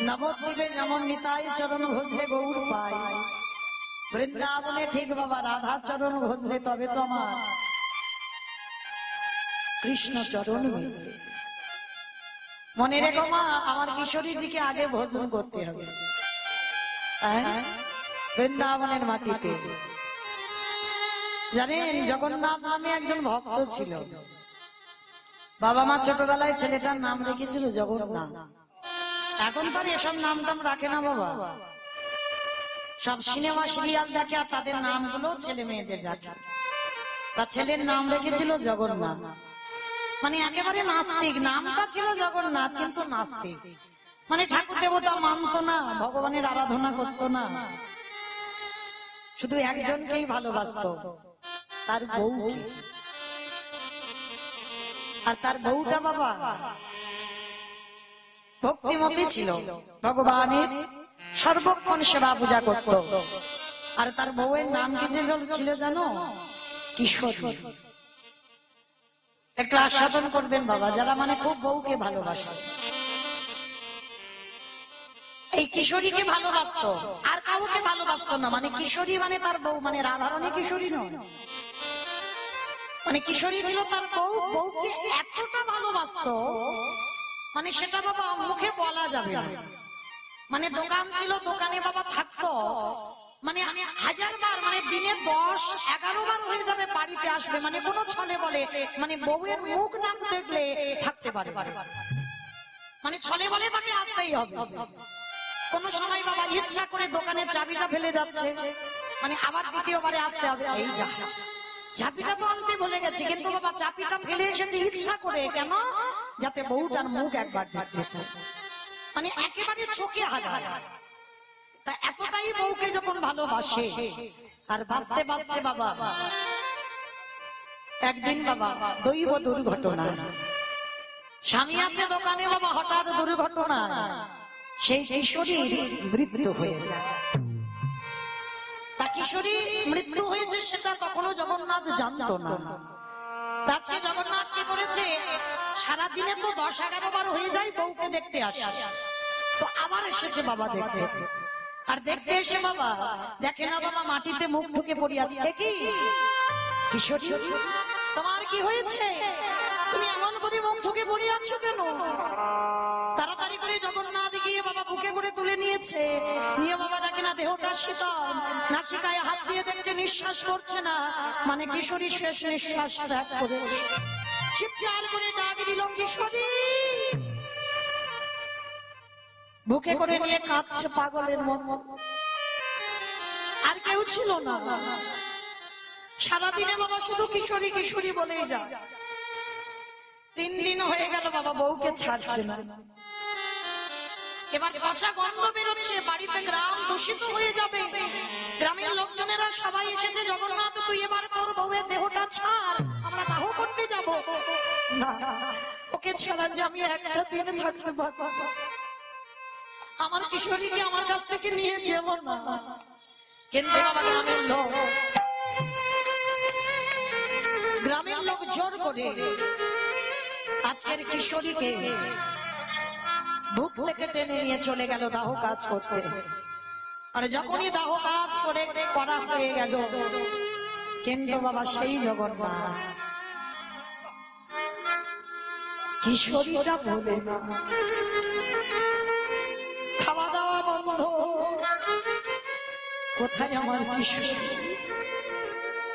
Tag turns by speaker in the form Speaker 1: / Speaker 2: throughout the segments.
Speaker 1: নবদ্বীপে যেমন নিতাই চরণ ভজলে গৌর পাই, বৃন্দাবনে ঠিক বাবা রাধা চরণ ভজলে তবে তো আমার কৃষ্ণ চরণ মিলবে। মনে রেখো মা, আমার কিশোরীজিকে আগে ভজন করতে হবে বৃন্দাবনের মাটিতে। জানেন জগন্নাথ নামে একজন ভক্ত ছিল, বাবা মা ছোটবেলায় ছেলেটার নাম রেখেছিল জগন্নাথ। এখন তো এসব নাম টাম রাখে না বাবা, সব সিনেমা সিরিয়াল দেখে আর তাদের নামগুলো ছেলে মেয়েদের রাখে। তার ছেলের নাম রেখেছিল জগন্নাথ, মানে একেবারে নাস্তিক। নামটা ছিল জগন্নাথ কিন্তু নাস্তিক, মানে ঠাকুর দেবতা মানতো না, ভগবানের আরাধনা করতো না, শুধু একজনকেই ভালোবাসতো, তার বউ। আর তার বউটা বাবা ভক্তিমতী ছিল, ভগবানের সর্বক্ষণ সেবা পূজা করত। আর তার বউয়ের নাম কি ছিল জানো? কিশোরী। একটু আস্বাদন করবেন বাবা, যারা মানে খুব বউকে ভালোবাসে। এই কিশোরীকে ভালোবাসতো, আর কাউকে ভালোবাসতো না। মানে কিশোরী মানে তার বউ, মানে রাধারণী কিশোরী নয়, মানে কিশোরী ছিল তার বউ। বউকে এতটা ভালোবাসতো মানে সেটা বাবা মুখে বলা যাবে না। মানে দোকান ছিল, দোকানে বাবা থাকতো, মানে আমি 1000 বার, মানে দিনে 10-11 বার হয়ে যাবে বাড়িতে আসবে, মানে কোনো ছলে বলে, মানে বউয়ের মুখ না দেখলে থাকতে পারে, মানে ছলে বলে তাকে আসতেই হবে। কোন সময় বাবা ইচ্ছা করে দোকানের চাবিটা ফেলে যাচ্ছে, মানে আবার দ্বিতীয়বারে আসতে হবে। এই যা চাবিটা তো আনতে ভুলে গেছে, কিন্তু বাবা চাবিটা ফেলে এসেছে ইচ্ছা করে। কেন? যাতে বউটার মুখ একবার দেখতে চায়, মানে একেবারে চোখে হাগা। তা এতটাই বউকে যখন ভালোবাসে, আর বাঁচতে বাঁচতে বাবা একদিন বাবা দৈব দুর্ঘটনা, স্বামী আছে দোকানে বাবা, হঠাৎ দুর্ঘটনা সেই কিশোরীর মৃত্যু হয়ে যায়। তা কিশোরী মৃত্যু হয়েছে সেটা তখনও জগন্নাথ জানতো না। আজকে জগন্নাথ কি করেছে, সারাদিনে তো 10-11 বার হয়ে যায় বউকে দেখতে আসে, তো আবার এসেছে বাবা দেখতে। আর দেখতে এসে বাবা দেখে না বাবা মাটিতে মুখ ঢুকে পড়ে আছে। কি কিশোরী, তোমার কি হয়েছে? তুমি এমন করে মুখ ঢুকে পড়ে আছো কেন? তাড়াতাড়ি করে জগন্নাথ গিয়ে বাবা বুকে করে তুলে নিয়েছে, নিয়ে বাবা দেখে না দেহটা শীতল, নাসিকায় হাত দিয়ে দেখছে নিঃশ্বাস পড়ছে না, মানে কিশোরী শেষ নিঃশ্বাস ত্যাগ করেছে। চিৎকার করে ডাক দিল কিশোরী, বুকে করে নিয়ে কাঁদছে পাগলের মতো। আর কেউ ছিল না, সারাদিনে বাবা শুধু কিশোরী কিশোরী বলেই যা। 3 দিন হয়ে গেল বাবা বউকে ছাড়ছে না। এবার পচা গন্ধ বেরোচ্ছে, বাড়িতে গ্রাম দূষিত হয়ে যাবে। গ্রামের লোকজনেরা সবাই এসেছে, জগন্নাথ তুই এবার তোর বউয়ের দেহটা ছাড়, আমরা দাহ করতে যাব। না, ওকে ছাড়া যে আমি একটা দিন থাকতে পারবো, আমার কিশোরীকে আমার কাছ থেকে নিয়ে যাব না। কিন্তু বাবা গ্রামের লোক জোর করে আজকের কিশোরীকে বুক থেকে টেনে নিয়ে চলে গেল দাহ কাজ করতে। আর যখনই দাহ কাজ করে করা হয়ে গেল, কিন্তু বাবা সেই জগন্নাথ কিশোরীটা বলে না, খাওয়া দাওয়া বন্ধ। কোথায় আমার কিশোরী,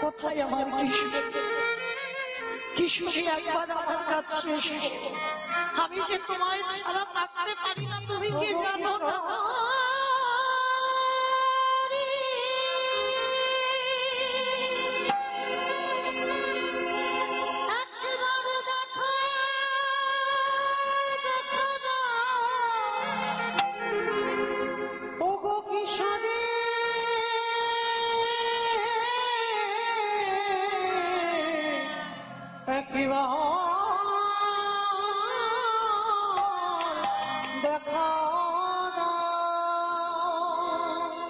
Speaker 1: কোথায় আমার কিশোরী? কিশোরী একবার আমার কাছে এসো, আমি যে তোমায় ছাড়া থাকতে পারি না, তুমি কি জানো না?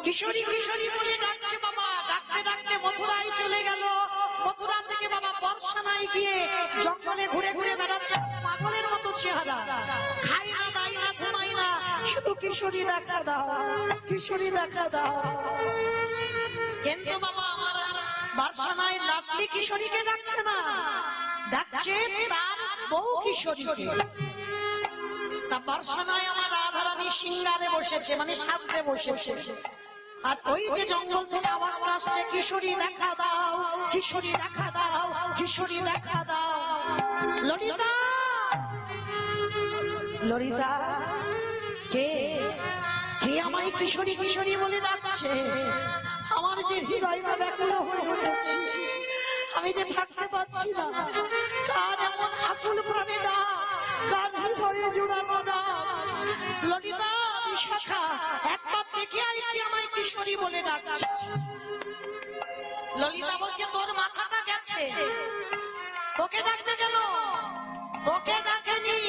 Speaker 1: কিশোরী কিশোরী বলে ডাকছে বাবা, ডাকতে ডাকতে মথুরায় চলে গেল। মথুরা থেকে বাবা বর্ষানায় গিয়ে জঙ্গলে ঘুরে ঘুরে বেড়াচ্ছে, পাগলের মতো চেহারা, খাই না দাই না ঘুমাই না, শুধু কিশোরী দেখা দাও, কিশোরী দেখা দাও। কিন্তু বাবা আমার বার্সানায় লাডলি কিশোরীকে ডাকছে না, ডাকছে তার বউ কিশোরীকে। তা বার্সানায় আমার রাধারানী সিংহারে বসেছে, মানে সাজতে বসেছে। আর ওই যে জঙ্গল থেকে আওয়াজটা আসছে, কিশোরী দেখা দাও, কিশোরী দেখা দাও, কিশোরী দেখা দাও। ললিতা, ললিতা, কে কে আমায় কিশোরী কিশোরী বলে ডাকছে? আমার যে হৃদয়টা ব্যাকুল হয়ে উঠেছে, আমি যে থাকতে পারছি না। কার এমন আকুল প্রাণে ডাক, কার হৃদয়ে জোড়ানো ডাক। ললিতা, বিশাখা, একবার দেখে আরেকটি আমায় কিশোরী বলে ডাকছে। ললিতা বলছে, তোর মাথাটা গেছে, তোকে ডাকবে কেন? তোকে ডাকেনি।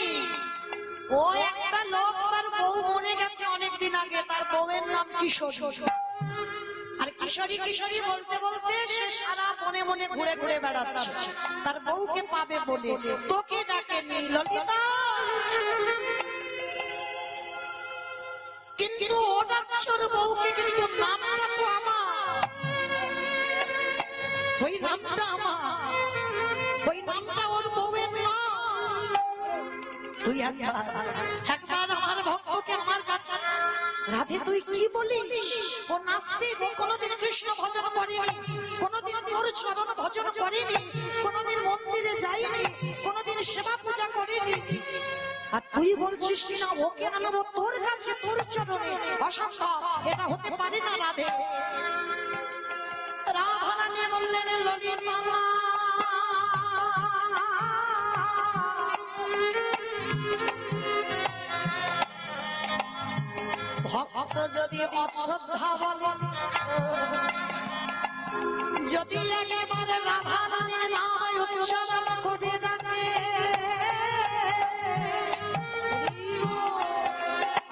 Speaker 1: ও একটা লোক, তার বউ মরে গেছে অনেকদিন আগে, তার বউয়ের নাম কিশোরী। আর কিশোরী কিশোরী বলতে বলতে সে সারা মনে মনে ঘুরে ঘুরে বেড়াচ্ছে তার বউকে পাবে বলে। তোকে ডাকেনি ললিতা, কিন্তু ও ডাকছে ওর বউকে, কিন্তু নামটা তো আমার, ওই নামটা আমার, ওই নামটা ওর বউয়ের নাম। তুই একবার আমার ভক্তকে আমার কাছে, রাধে তুই কি বলিস? ও নাস্তিক, ও কোনোদিন কৃষ্ণ ভজন করেনি, কোনোদিন তোর চরণ ভজন করেনি, কোনোদিন মন্দিরে যায়নি, কোনোদিন সেবা পূজা করেনি। আর তুই বলছিস কিনা ওকে আনবো তোর কাছে, তোর চরণে? অসম্ভব, এটা হতে পারে না রাধে। রাধারানী বললেন, ললিতা মা, ভক্ত যদি অশ্রদ্ধা বলেন, যদি একেবারে রাধারানীর নাম উচ্চারণ করে ডাকে,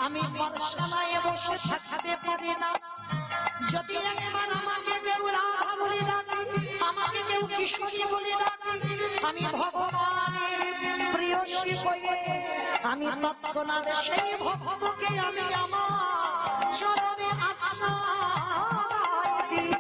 Speaker 1: আমি বর্ষায় বসে থাকতে পারি না। যদি একবার আমাকে কেউ রাধা বলে ডাকে, আমাকে কেউ কিশোরী বলে ডাকে, আমি ভগবানের প্রিয়সী হয়ে আমি তৎক্ষণাৎ সেই ভক্তকে আমি আমার চরণে আশ্রয় দিই।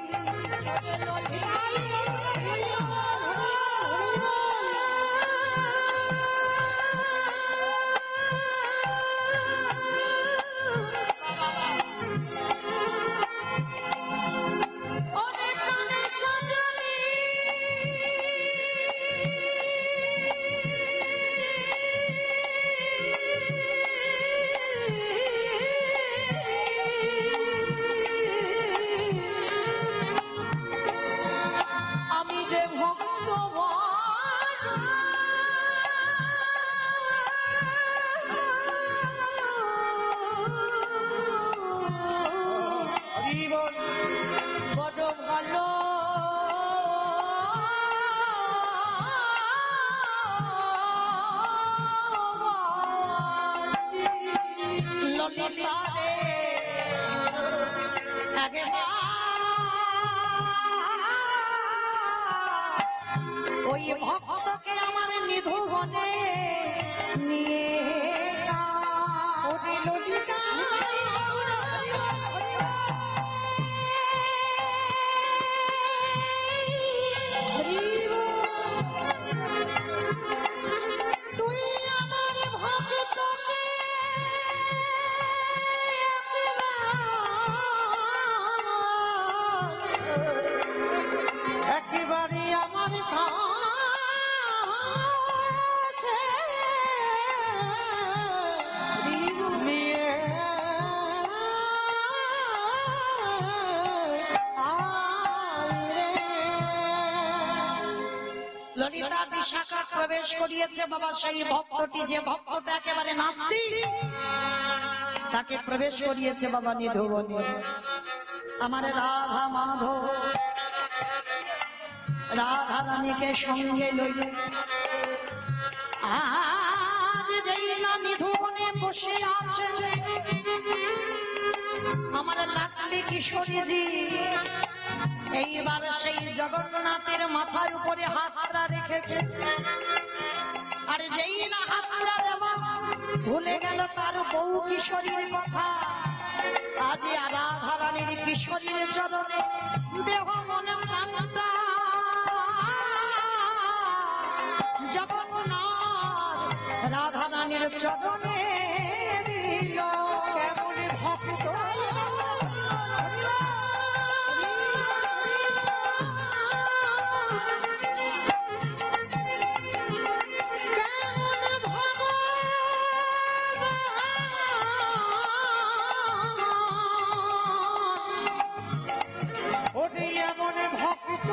Speaker 1: ওই ভক্তকে আমার নিধুবনে নিয়ে
Speaker 2: একেবারে আমার নিয়ে
Speaker 1: ললিতা বিশাখা প্রবেশ করিয়েছে বাবা। সেই ভক্তটি, যে ভক্তটা একেবারে নাস্তিক, তাকে প্রবেশ করিয়েছে বাবা নিধুবনে। আমার রাধা মাধব রাধা রানীকে সঙ্গে লইলে আজ যেই না নিধুবনে বসে আছে আমার লাডলি কিশোরীজি, এইবার সেই জগন্নাথের মাথার উপরে হাতটা রেখেছে। আর যেই না হাতটা দেওয়া ভুলে গেল তার বউ কিশোরীর কথা। আজ রাধা রানীর কিশোরীর চরণে দেহ মনে প্রাণটা জগন্নাথ রাধা রানীর চরণে দিল।
Speaker 2: কেমনে ভক্ত ওরে এমন ভক্ত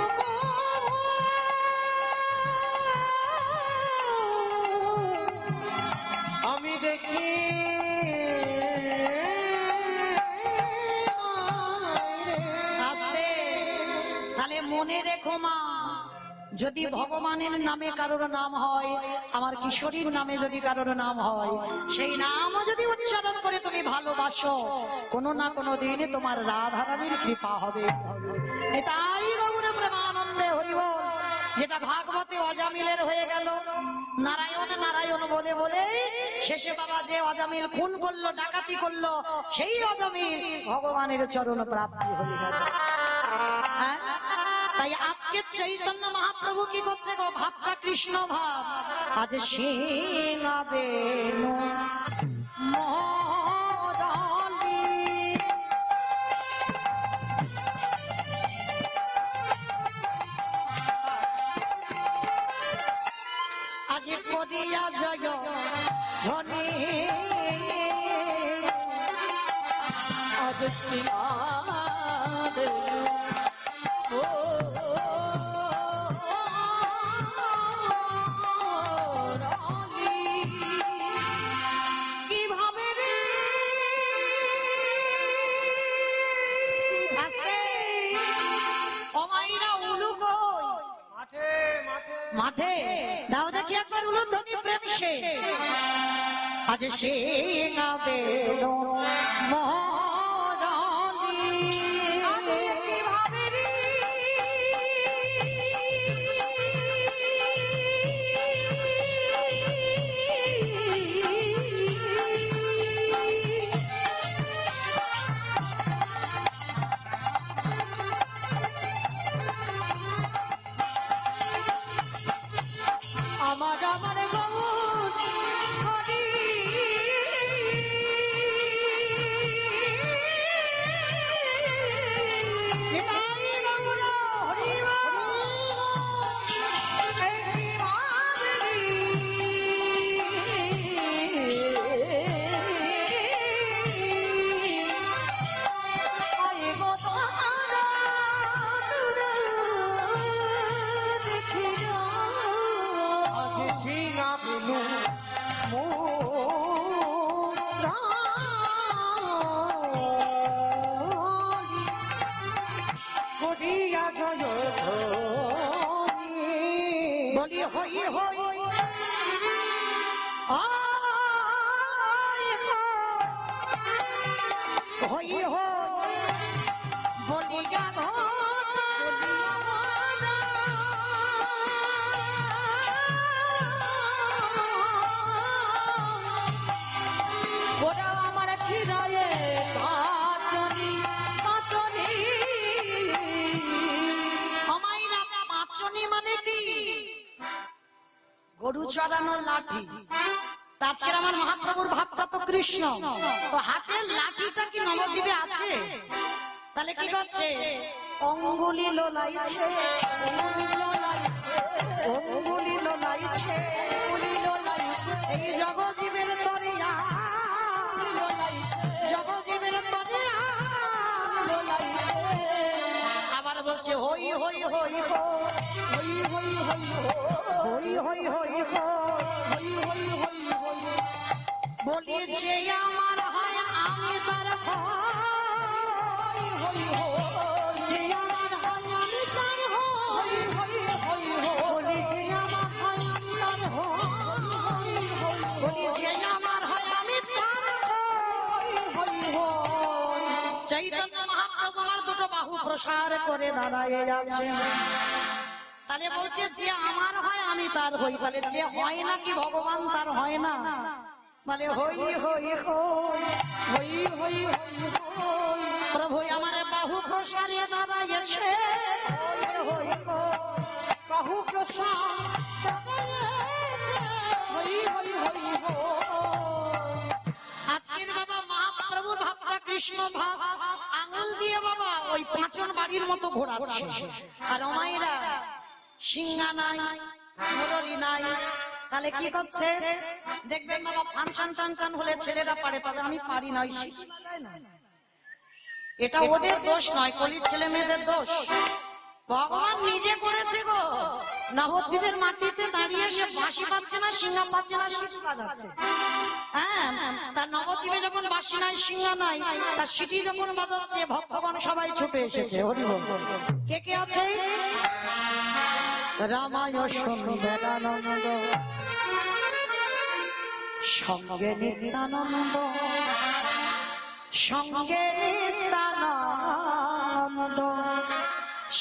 Speaker 2: আমি দেখি
Speaker 1: আসতে তাহলে মনে রেখো মা, যদি ভগবানের নামে কারোর নাম হয়, আমার কিশোরীর নামে যদি কারোর নাম হয়, সেই নামও যদি উচ্চারণ করে তুমি ভালোবাসো, কোনো না কোনো দিন তোমার রাধারানীর কৃপা হবে। তাই রঘুরে প্রেমানন্দে হইব। যেটা ভাগবতে অজামিলের হয়ে গেল, নারায়ণ নারায়ণ বলে বলে শেষে বাবা যে অজামিল খুন করলো, ডাকাতি করলো, সেই অজামিল ভগবানের চরণ প্রাপ্তি হয়ে গেল। হ্যাঁ, তাই আজকে চৈতন্য মহাপ্রভু কি করছে গো? ভাবটা কৃষ্ণ ভাব। আজ সিংহাবে মরালি আজ করিয়া জয় ধনী আজ সিংহাবে মাঠে দাও দেখি একবার উলুধ্বনি প্রেম সে। আজ সে গাবে মরালি আমার আমার গৌর হরি বলি হই হই হই হই বলি গান ওরা আমার ফিরায়ে পাচনি পাচনি আমাইরা পাচনি মানে কি? গরু চড়ানোর লাঠি। তাছাড়া আমার মহাপ্রভুর ভাবটা তো কৃষ্ণ, তো হাতের লাঠিটা কি নবদ্বীপে আছে? তাহলে কি করছে? অঙ্গুলি লোলাইছে, অঙ্গুলি লোলাইছে, এই জগজীবের তরিয়া, জগজীবের তরিয়া। আবার বলছে হই হই হই হই হই হই হই হই হই হই হই হই হই বলি যে আমার হয় আমি তার হই হই হই যে আমার হয় আমি তার হই হই হই বলি যে আমার হয় আমি তার হই হই বলি যে আমার হয় আমি তার হই হই হই। চৈতন্য মহাপ্রভু আমার দুটো বাহু প্রসার করে দাঁড়ায় আছে। তাহলে বলছে যে আমার হয় আমি তার হই, তাহলে যে হয় না কি ভগবান তার হয় না? বলে হই হই হই
Speaker 2: হই হই হই হই
Speaker 1: প্রভু আমার বাহু প্রসারে দাঁড়াইছে হই হই
Speaker 2: বাহু প্রসাদ হই হই হই হই
Speaker 1: আজকের বাবা মহাপ্রভুর ভাবটা কৃষ্ণ ভাব আঙুল দিয়ে বাবা ওই পাঁচন বাড়ির মতো ঘোরাচ্ছে আর অমায়েরা সিংহা নাই মুরলি নাই তাহলে কি করছে দেখবেন বাবা ফাংশন টাংশন হলে ছেলেরা পারে তবে আমি পারি না এটা ওদের দোষ নয় কলির ছেলে মেয়েদের দোষ ভগবান নিজে করেছে গো নবদ্বীপের মাটিতে দাঁড়িয়ে সে বাঁশি পাচ্ছে না সিংহা পাচ্ছে না সিটি বাজাচ্ছে হ্যাঁ তার নবদ্বীপে যখন বাঁশি নাই সিংহা নাই তার সিটি যখন বাজাচ্ছে ভক্তগণ সবাই ছুটে এসেছে হরি বল কে কে আছে রামায় সুন্দরানন্দ সঙ্গে নিত্যানন্দ সঙ্গে নিত্যানন্দ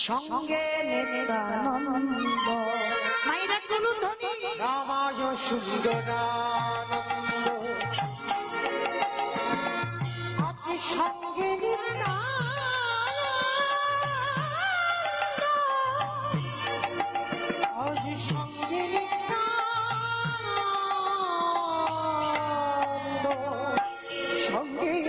Speaker 1: সঙ্গে নিত্যানন্দ মাইরা কুলু ধ্বনি
Speaker 2: রামায় সুন্দরানন্দ আজ সঙ্গে আজ সঙ্গে সঙ্গে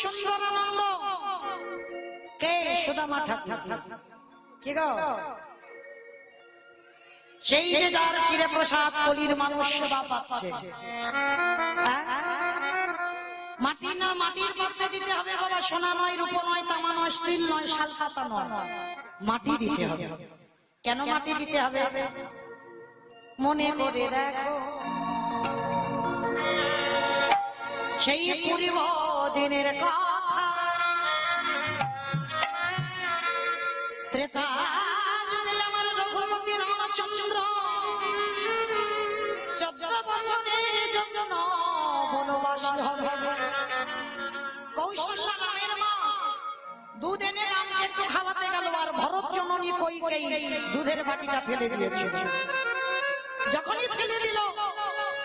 Speaker 1: সুন্দরানন্দ কে সুদামা ঠাকুর কি গো সেই যে যার চিরে প্রসাদ কলির মানুষ সেবা পাচ্ছে মাটি না মাটির পাত্রে দিতে হবে বাবা সোনা নয় রূপো নয় তামা নয় স্টিল নয় শালপাতা নয় মাটি দিতে হবে কেন মাটি দিতে হবে মনে করে দেখো সেই পূর্ব দিনের কথা ত্রেতা যুগে আমার রঘুপতি রামচন্দ্র 14 বছরের জন্য বনবাসী হবে কৌশল্যা নামের মা দুধ এনে রামকে একটু খাওয়াতে গেল আর ভরত জননী কইকেয়ী দুধের বাটিটা ফেলে দিয়েছিল যখনই ফেলে দিল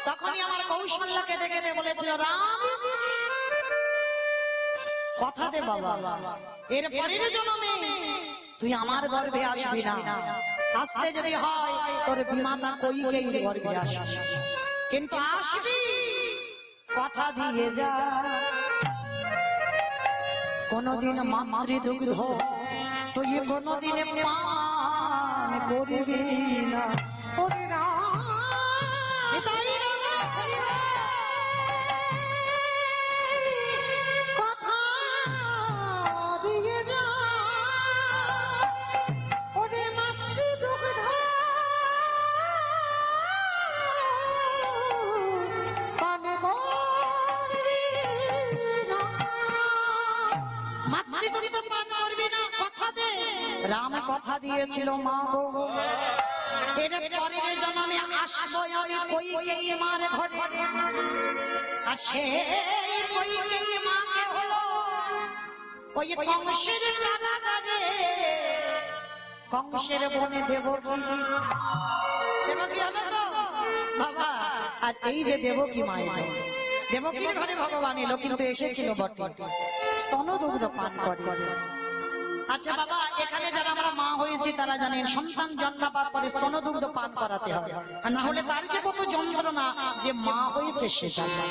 Speaker 1: তখনই আমার কৌশল্যাকে দেখে বলেছিল রাম কথা দে বাবা এর পরের জন্মে তুই আমার গর্ভে আসবি না আসতে যদি হয় তোর বিমাতা কইকেয়ীর গর্ভে আসবি কিন্তু আসবি কথা দিয়ে যা কোনদিন মাতৃদুগ্ধ তুই কোনদিন পান করবি না রাম কথা দিয়েছিল মা গো এর পরের জন্মে আসবো আমি কইকেয়ী মার ঘরে আর সেই কইকেয়ী মাকে হলো ওই কংসের কারাগারে কংসের বনে দেবকী দেবকী হলো তো বাবা। আর এই যে দেবকী মায়ের দেবকীর ঘরে ভগবান এলো, কিন্তু এসেছিল বটে স্তনদুগ্ধ পান করে। আচ্ছা বাবা, এখানে যারা আমরা মা হয়েছি তারা জানেন সন্তান জন্মাবার পরে স্তনদুগ্ধ পান করাতে হবে, আর না হলে তার যে কত যন্ত্রণা যে মা হয়েছে সে জানে।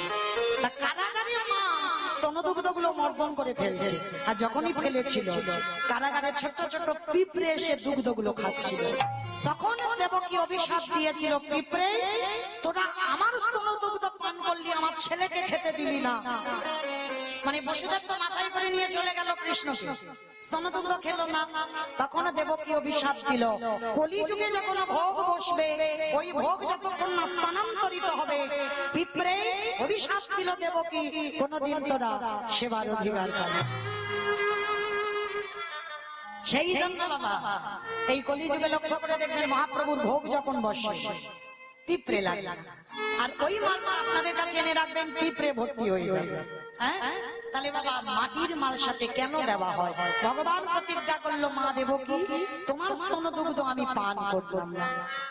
Speaker 1: তা কারাগারের মা স্তনদুগ্ধ গুলো মর্দন করে ফেলছে, আর যখনই ফেলেছিল কারাগারে ছোট ছোট পিঁপড়ে এসে দুগ্ধ গুলো খাচ্ছিল। তখন দেবকী অভিশাপ দিয়েছিল, পিঁপড়ে তোরা আমার স্তনদুগ্ধ পান করলি, আমার ছেলেকে খেতে দিলি না। মানে বসুদেব তো মাথায় করে নিয়ে চলে গেল কৃষ্ণকে, স্তনদুগ্ধ খেলো না। তখন দেবকী অভিশাপ দিল, কলিযুগে যখন ভোগ বসবে ওই ভোগ যতক্ষণ না স্থানান্তরিত হবে, পিঁপড়ে অভিশাপ দিল দেবকী কোনদিন তোরা সেবার অধিকার পাবে। সেই জন্য বাবা এই কলিযুগে লক্ষ্য করে দেখবেন মহাপ্রভুর ভোগ যখন বসে পিঁপড়ে লাগে, আর ওই মালসা আপনাদের কাছে এনে রাখবেন, পিঁপড়ে ভর্তি হয়ে যাবে। হ্যাঁ, তাহলে বাবা মাটির মাল সাথে কেন দেওয়া হয়? ভগবান প্রতিজ্ঞা করলো, মা দেবকী তোমার স্তনদুগ্ধ আমি পান করলাম না,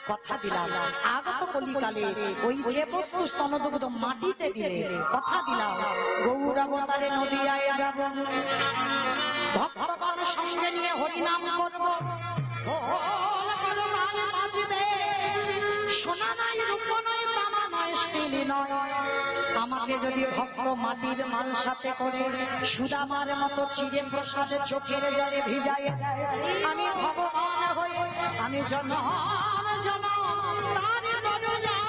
Speaker 1: কথা দিলাম আগত কলিকালে ওই যে বস্তু স্তনদুগ্ধ মাটিতে দিলে কথা দিলাম গৌরাবতারে নদিয়ায় যাব, ভক্তগণ সঙ্গে নিয়ে হরিনাম করব, ঢোল করতাল বাজবে, সোনা নাই রূপ নয় তামা নয় স্টিল নয়। আমাকে যদি ভক্ত মাটির মাল সাথে করে সুদামার মতো চিড়ে প্রসাদে চোখের জলে ভিজাইয়ে দেয়, আমি ভগবান হয়ে আমি জনম জনম তার দরজায়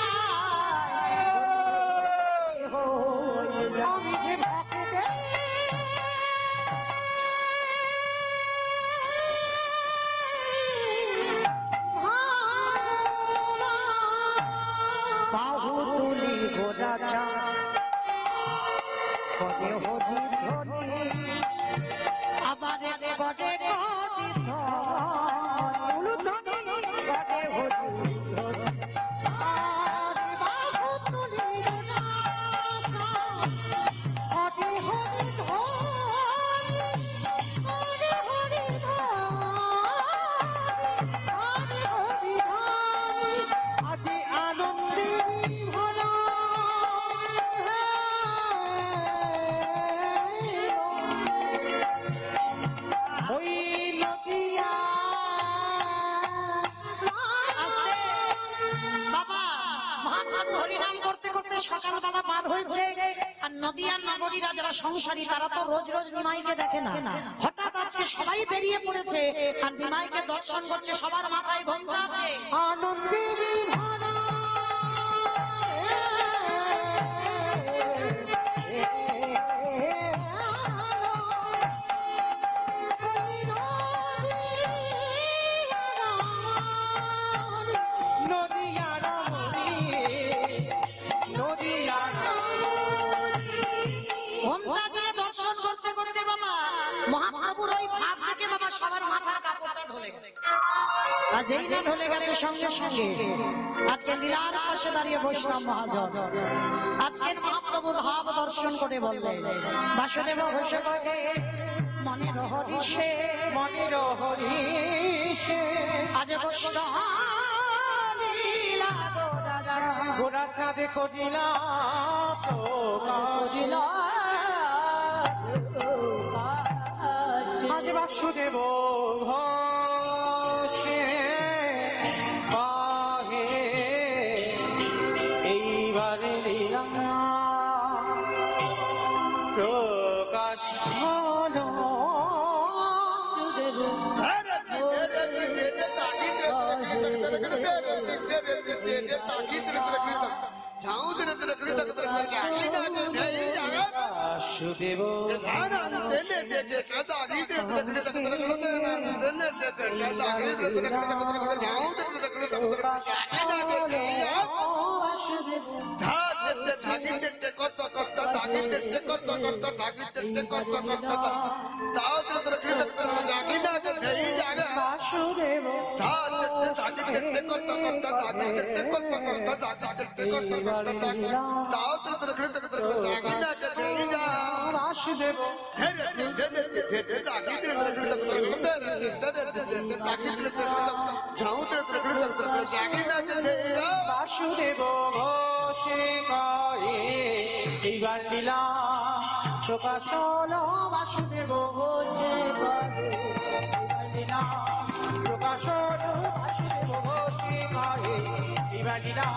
Speaker 1: হয়ে যাই।
Speaker 2: আমি যে ভক্তকে
Speaker 1: বাহু তুলি গোরাছা করে হরি ধরি, আবার করে করে হরি ধরি।
Speaker 2: আজি আনন্দে ভরা ওই নদিয়া
Speaker 1: বাবা মহাপ্রভু হরিনাম করতে করতে সকালবেলা পার হয়েছে, আর নদিয়ার নগরীরা যারা সংসারী তারা তো রোজ রোজ নিমাইকে দেখে না। হঠাৎ আজকে সবাই বেরিয়ে পড়েছে আর নিমাইকে দর্শন করছে, সবার মাথায় ঘোমটা আছে।
Speaker 2: আনন্দে ভরা নদিয়ার মনি নদিয়ার
Speaker 1: ঘোমটা দিয়ে দর্শন করতে করতে বাবা মহাপ্রভুর ওই ভাব থেকে বাবা সবার মাথার কাপড়টা ঢলে গেছে। আর যেই না ঢলে গেছে সঙ্গে সঙ্গে আজকে লীলার পাশে দাঁড়িয়ে বৈষ্ণব মহাজন আজকের মহাপ্রভুর ভাব দর্শন করে বললেন, বাসুদেব ঘোষে বলে মনের হরিষে
Speaker 2: মনির হরিষে
Speaker 1: আজ বৈষ্ণব লীলা গোরাছা।
Speaker 2: গোরা চাঁদে করিলা আজ বাসুদেব ঘোষে পাহে এইবারে লীলা প্রকাশ হলো। বাসুদেব বাসুদেব বাসুদেব বাসুদেব ঘোষে গায়ে এইবার লীলা প্রকাশ হলো বাসুদেব ঘোষে গায়ে এইবার লীলা প্রকাশ হলো বাসুদেব ঘোষে গায়ে এইবার লীলা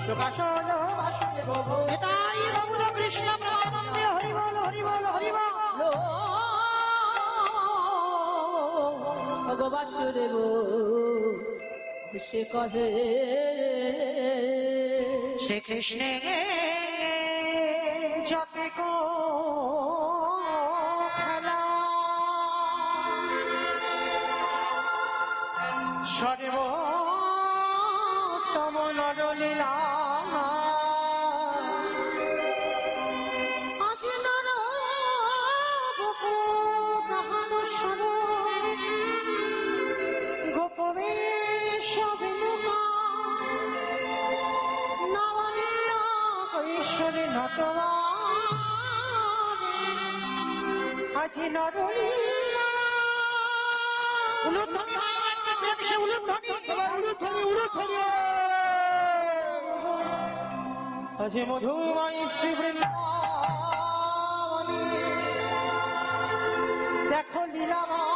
Speaker 2: প্রকাশ হলো বাসুদেব ঘোষে
Speaker 1: তাই বাবুল কৃষ্ণ প্রেমানন্দে হরি বল হরি বল হরি বল।
Speaker 3: বাসুদেব সে কহে
Speaker 1: শ্রীকৃষ্ণে
Speaker 2: যতে কো খেলা সর্বোত্তম নরলীলা আজ নর বুকু গ্রহণ স্বরূপ গোপনে সবিনুকা নবনীল কৈশোরে নটবা আজি নরলীলা
Speaker 1: উলুধ্বনি প্রেমসে উলুধ্বনি
Speaker 2: আজি মধুময় শ্রী বৃন্দাবনী দেখো লীলাময়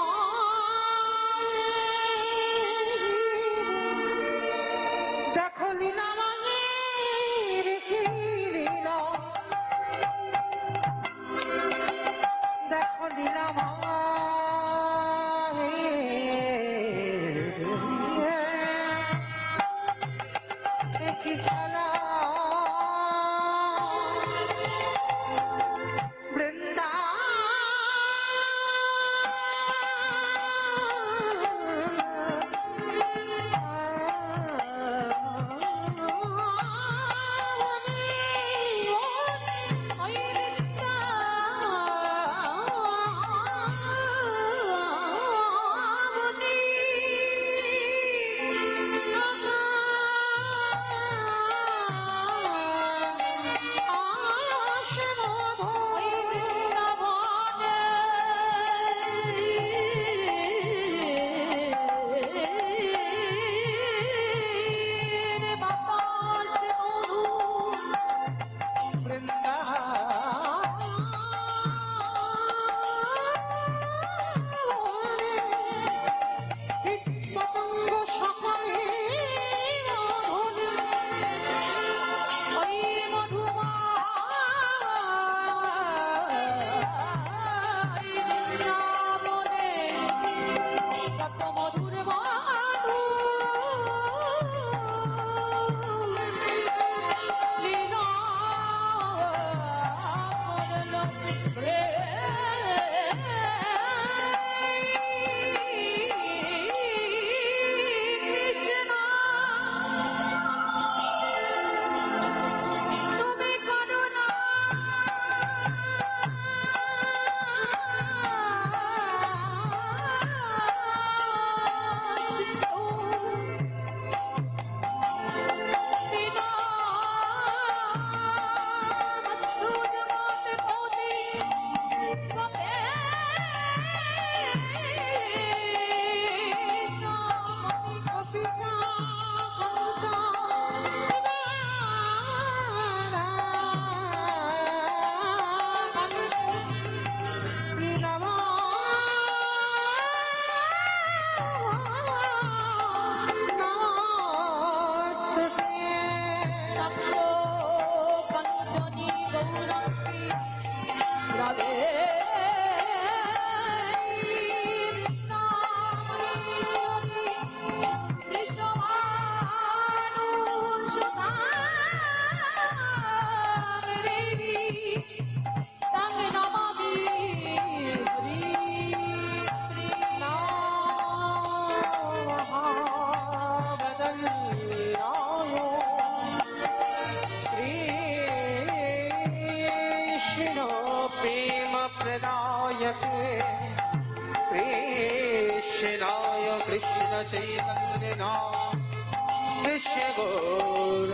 Speaker 2: দেখো লীলাময়ের কি লীলা দেখো লীলাময়ের কি খেলা कृष्णाय कृष्ण चैतन्य कृष्ण गौर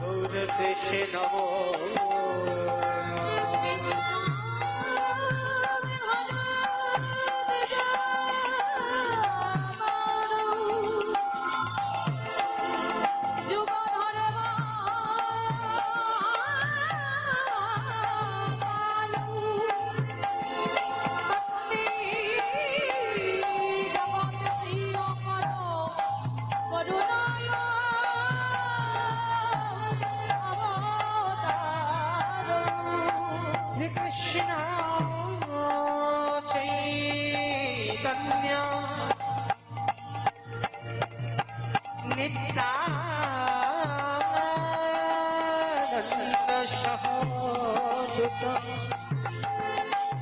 Speaker 2: गौर कृष्ण नमो নিত্যানন্দ সহোদুত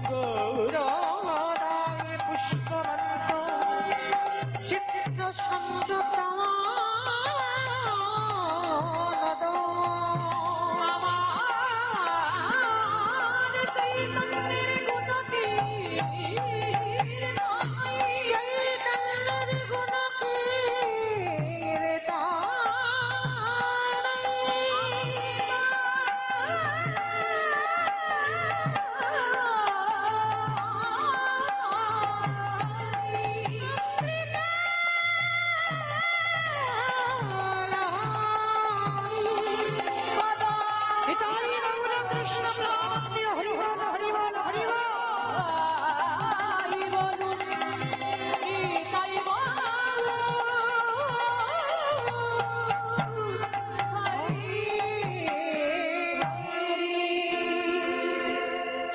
Speaker 2: গৌরদায় পুষ্পবন্ত চিত্ত সংযত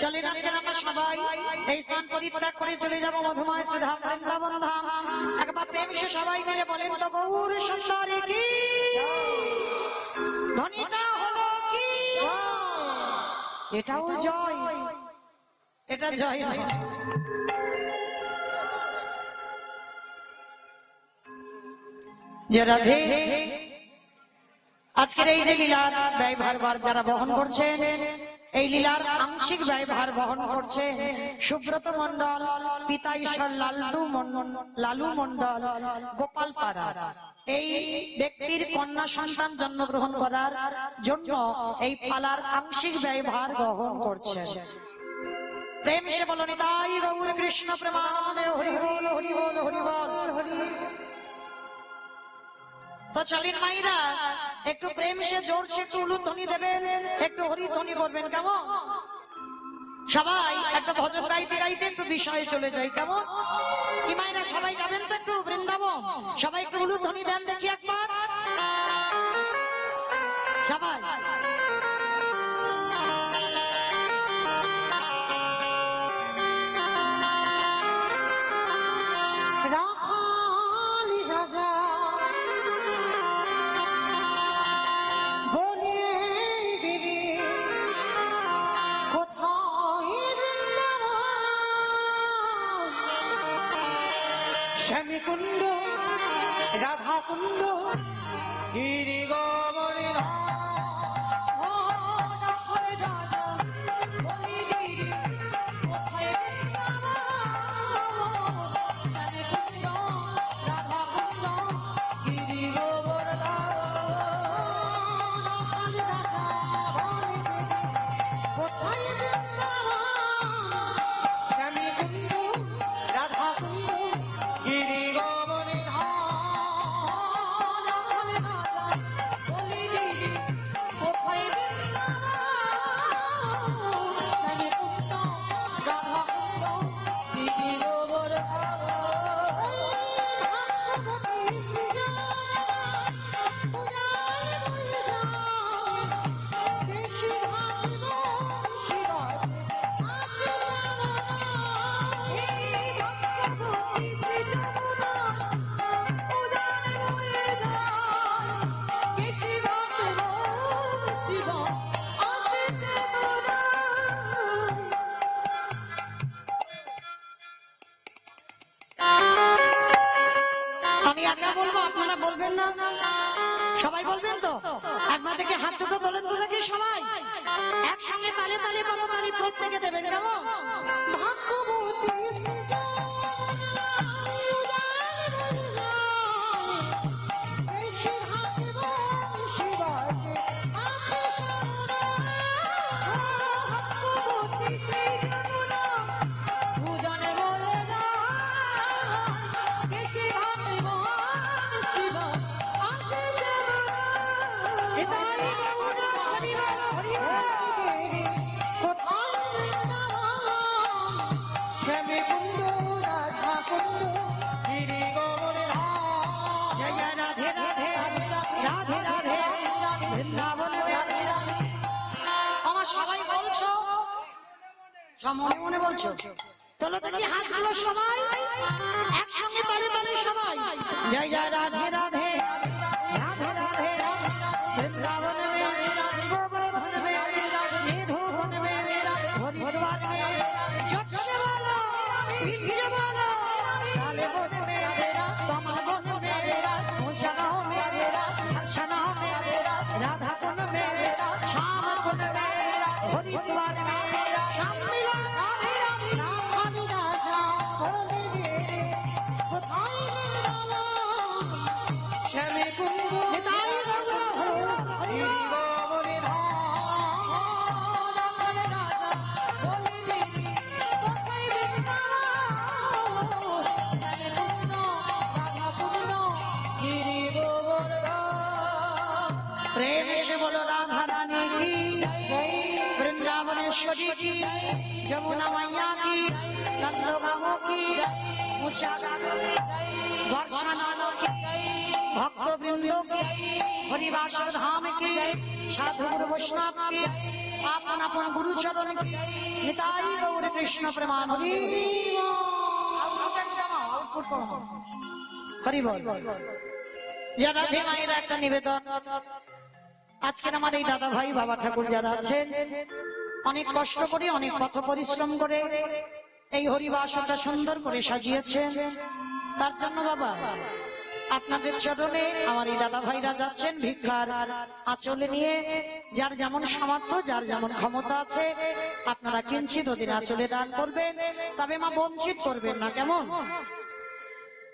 Speaker 1: চলেন আজকে আমরা সবাই এই স্থান পরিত্যাগ করে চলে যাব মধুময় সুধাম বৃন্দাবন ধাম। একবার প্রেম সে সবাই মিলে বলেন তো গৌর সুন্দরী কি ধ্বনিটা হলো কি? এটাও জয়, এটা জয় নয়। যে রাধে আজকের এই যে লীলার ব্যয়ভার যারা বহন করছেন, এই লীলার আংশিক ব্যয়ভার বহন করছে সুব্রত মন্ডল, পিতা ঈশ্বর লালু মন্ডল, গোপালপাড়া। এই ব্যক্তির কন্যা সন্তান জন্মগ্রহণ করার জন্য এই পালার আংশিক ব্যয়ভার বহন করছে। প্রেম সে বলো নিতাই গৌর কৃষ্ণ প্রেমানন্দে হরি বল হরি বল হরি বল হরি। তো চলেন মাইরা একটু প্রেম সে জোরসে একটু উলুধ্বনি দেবেন, একটু হরিধ্বনি করবেন, কেমন? সবাই একটা ভজন গাইতে গাইতে একটু বিষয়ে চলে যাই, কেমন কি মাইরা? সবাই যাবেন তো একটু বৃন্দাবন, সবাই একটু উলুধ্বনি দেন দেখি একবার সবাই।
Speaker 2: শ্যামীকুণ্ড রাধাকুণ্ড গিরি গোবরী সবাই বলবেন তো? একবার থেকে হাত দুটো তোলেন তো দেখি সবাই একসঙ্গে তালে তালে বলো তালি প্রত্যেকে দেবেন, কেমন? সবাই বলছো, মনে মনে বলছো, তোলো দেখি হাতগুলো সবাই একসঙ্গে তালে তালে সবাই জয় জয় রাধে রাধে।
Speaker 1: महेश्वरी की, जमुना मैया की, नंदगांव की, मुचा वर्षा की, भक्त वृंदों की, हरिवासर धाम की, साधु गुरु वैष्णव की, आपन अपन गुरु चरण की, निताई गौर कृष्ण प्रेमानंदी। हरि बोल। যারা রাধে মায়ের একটা নিবেদন, আজকের আমার এই দাদা ভাই বাবা ঠাকুর যারা আছেন, অনেক কষ্ট করে অনেক পথ পরিশ্রম করে এই হরিবাসনটা সুন্দর করে সাজিয়েছেন। তার জন্য বাবা আপনাদের চরণে আমার এই দাদা ভাইরা যাচ্ছেন ভিক্ষার আঁচলে নিয়ে। যার যেমন সামর্থ্য, যার যেমন ক্ষমতা আছে, আপনারা কিঞ্চিত ওদের আঁচলে দান করবেন, তবে মা বঞ্চিত করবেন না, কেমন?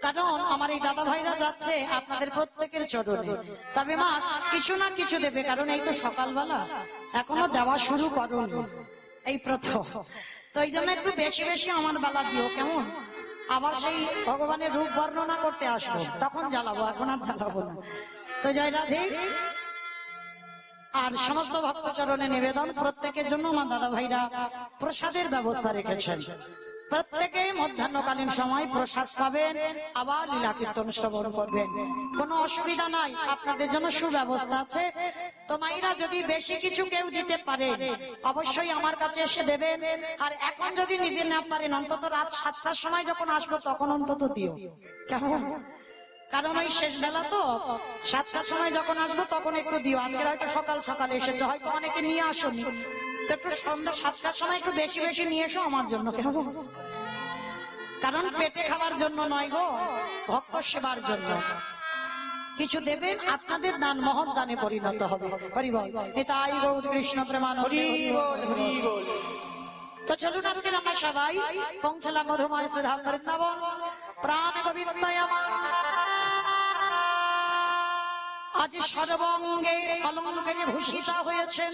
Speaker 1: কারণ আমার এই দাদা ভাইরা যাচ্ছে আপনাদের প্রত্যেকের চরণে, তবে মা কিছু না কিছু দেবে, কারণ এই তো সকালবেলা, এখনো দেওয়া শুরু করুন, এই প্রথম। তো এই জন্য একটু বেশি বেশি আমার বেলা দিও, কেমন? আবার সেই ভগবানের রূপ বর্ণনা করতে আসবো, তখন জ্বালাবো, এখন আর জ্বালাবো না। তো জয় রাধে। আর সমস্ত ভক্ত চরণে নিবেদন, প্রত্যেকের জন্য আমার দাদা ভাইরা প্রসাদের ব্যবস্থা রেখেছেন। প্রত্যেকে মধ্যাহ্নকালীন সময় প্রসাদ পাবেন, আবার লীলা কীর্তন শ্রবণ করবেন, কোনো অসুবিধা নাই, আপনাদের জন্য সুব্যবস্থা আছে। তো মাইরা যদি বেশি কিছু কেউ দিতে পারে অবশ্যই আমার কাছে এসে দেবেন। আর এখন যদি দিতে না পারেন, অন্তত রাত 7টার সময় যখন আসবো তখন অন্তত দিও, কেমন? কারণ ওই শেষ বেলা তো, 7টার সময় যখন আসবো তখন একটু দিও। আজকে হয়তো সকাল সকালে এসেছে, হয়তো অনেকে নিয়ে আসনি, তো একটু সন্ধ্যা 7টার সময় একটু বেশি বেশি নিয়ে এসো আমার জন্য, কেমন? কারণ পেটে খাবার জন্য নয় গো, ভক্ত সেবার জন্য। কিছু দেবেন, আপনাদের দান মহৎ দানে পরিণত হবে। হরি বল। নিতাই গৌর কৃষ্ণ প্রেমানন্দে। তো চলুন আজকে আমরা সবাই পৌঁছলাম মধুময় শ্রীধাম বৃন্দাবন, প্রাণ গোবিন্দায় আমার। আজ সর্বঙ্গে অলঙ্কারে ভূষিতা হয়েছেন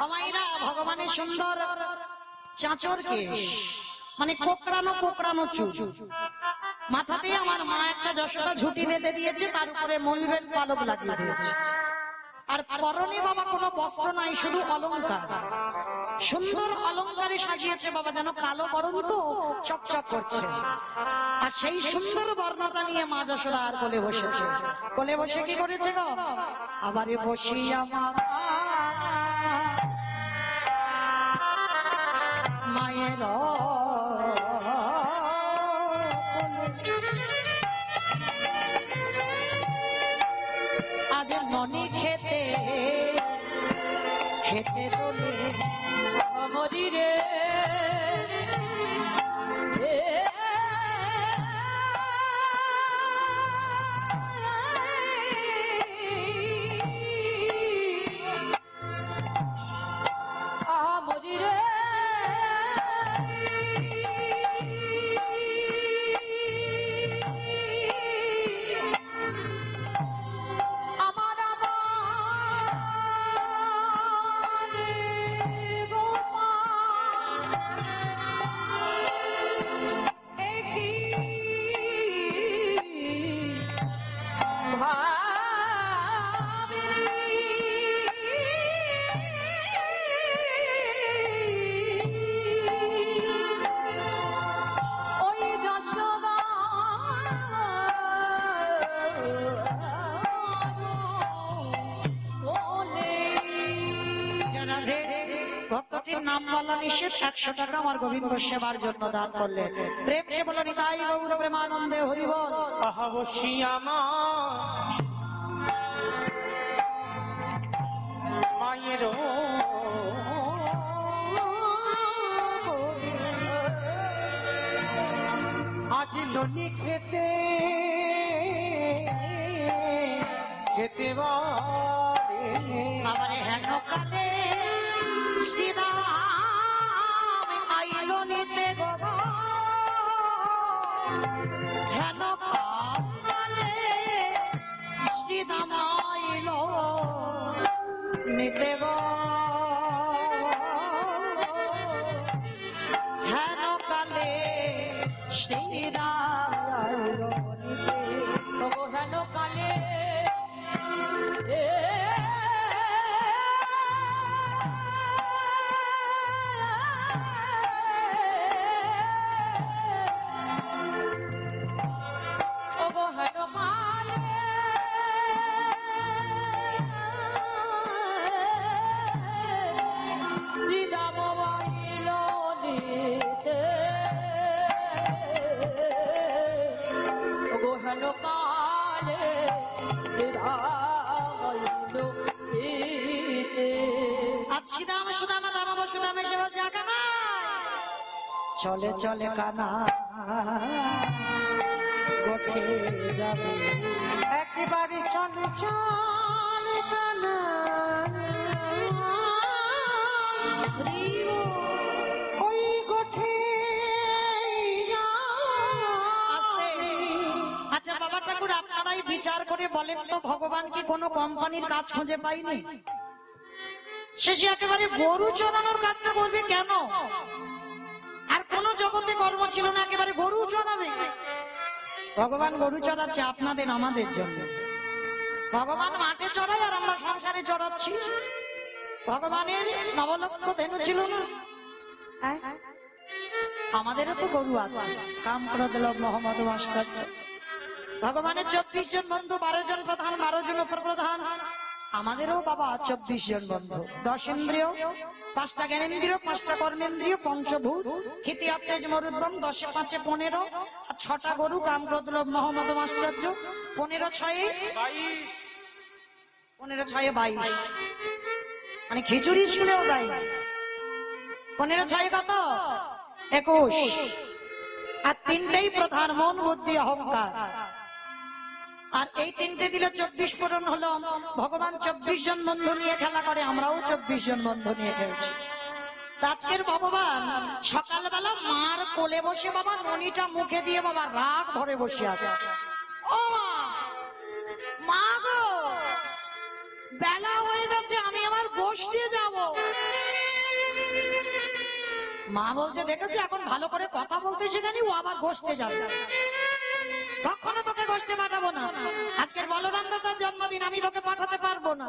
Speaker 1: আমাইরা ভগবানের সুন্দর চাঁচর কেশ, মানে কোকড়ানো কোকড়ানো চুল। মাথাতে আমার মা একটা যশোদা ঝুঁটি বেঁধে দিয়েছে, তার উপরে ময়ূরের পালক লাগিয়ে দিয়েছে। আর পরনে বাবা কোনো বস্ত্র নাই, শুধু অলঙ্কার, সুন্দর অলঙ্কারে সাজিয়েছে বাবা, যেন কালো বরণ তো চকচক করছে। আর সেই সুন্দর বর্ণটা নিয়ে মা যশোদা আর কোলে বসেছে। কোলে বসে কি করেছে গো? আবারে বসি আমার মায়ের আজ ননি খেতে খেতে তোলে
Speaker 3: হরি রে হরি রে
Speaker 1: নাম বলা নিষেধ, 100 টাকা আমার গোবিন্দ সেবার জন্য দান করলেন। প্রেম সে বলো নিতাই গৌর প্রেমানন্দে হরি বল।
Speaker 4: আহাবশি আমার মায়ের আজ ননি খেতে খেতে
Speaker 1: আমার হেন কালে শ্রীরাম আইল নিতে গো, হেন কালে শ্রীরাম আইল নিতে গো, হেন কালে শ্রীরাম আইল নিতে
Speaker 3: গো, হেন কালে
Speaker 1: আজ শ্রীরাম সুদামা দামাবো সুদামে সে বলছে কানা চলে চলে কানা গোঠে যাবে
Speaker 4: একেবারে চলে চলে কানা ওই গোঠে
Speaker 1: আচ্ছা বাবা ঠাকুর আপনারাই বিচার করে বলেন তো ভগবান কি কোনো কোম্পানির কাজ খুঁজে পাইনি? শেষে একেবারে গরু চড়ানোর কাজটা করবে কেন? আর কোন জগতে কর্ম ছিল না, একেবারে গরু চড়াবে। ভগবান গরু চড়াচ্ছে আপনাদের আমাদের জন্য। ভগবান মাঠে চড়ায় আর আমরা সংসারে চড়াচ্ছি। ভগবানের নবলক্ষ ধেনু ছিল না, আমাদেরও তো গরু আছে। কাম করে দিল মোহাম্মদ মাস্টার। ভগবানের 24 জন বন্ধু, 12 জন প্রধান, 12 জন উপপ্রধান। আমাদেরও বাবা 24 জন বন্ধু। 10 ইন্দ্রিয়, 5টা জ্ঞানেন্দ্রিয়, 5টা কর্মেন্দ্রিয়, পঞ্চভূত, ক্ষিতি আত্মেজ মরুদ্গম, 10 এ 5 এ 15, আর 6টা গরু। কাম ক্রোধ লোভ মোহাম্মদ আশ্চর্য। 15 6 15 6 22, মানে খিচুড়ি স্কুলেও যায়। 15 6 কত? 21। আর 3টেই প্রধান, মন বুদ্ধি অহংকার। আর এই 3টে দিলে 24 পূরণ হলো। ভগবান 24 জন বন্ধু নিয়ে খেলা করে, আমরাও 24 জন বন্ধু নিয়ে খেলছি। আজকের ভগবান সকালবেলা মার কোলে বসে বাবা ননিটা মুখে দিয়ে বাবা রাগ ধরে বসে আছে। ও মা, মা গো, বেলা হয়ে গেছে, আমি আমার গোষ্ঠী যাব। মা বলছে দেখেছি এখন ভালো করে কথা বলতে শেখানি, ও আবার গোষ্ঠে যাবে। কখনো তোকে গোষ্ঠে পাঠাবো না। আজকের বলরাম দাদার জন্মদিন, আমি তোকে পাঠাতে পারবো না।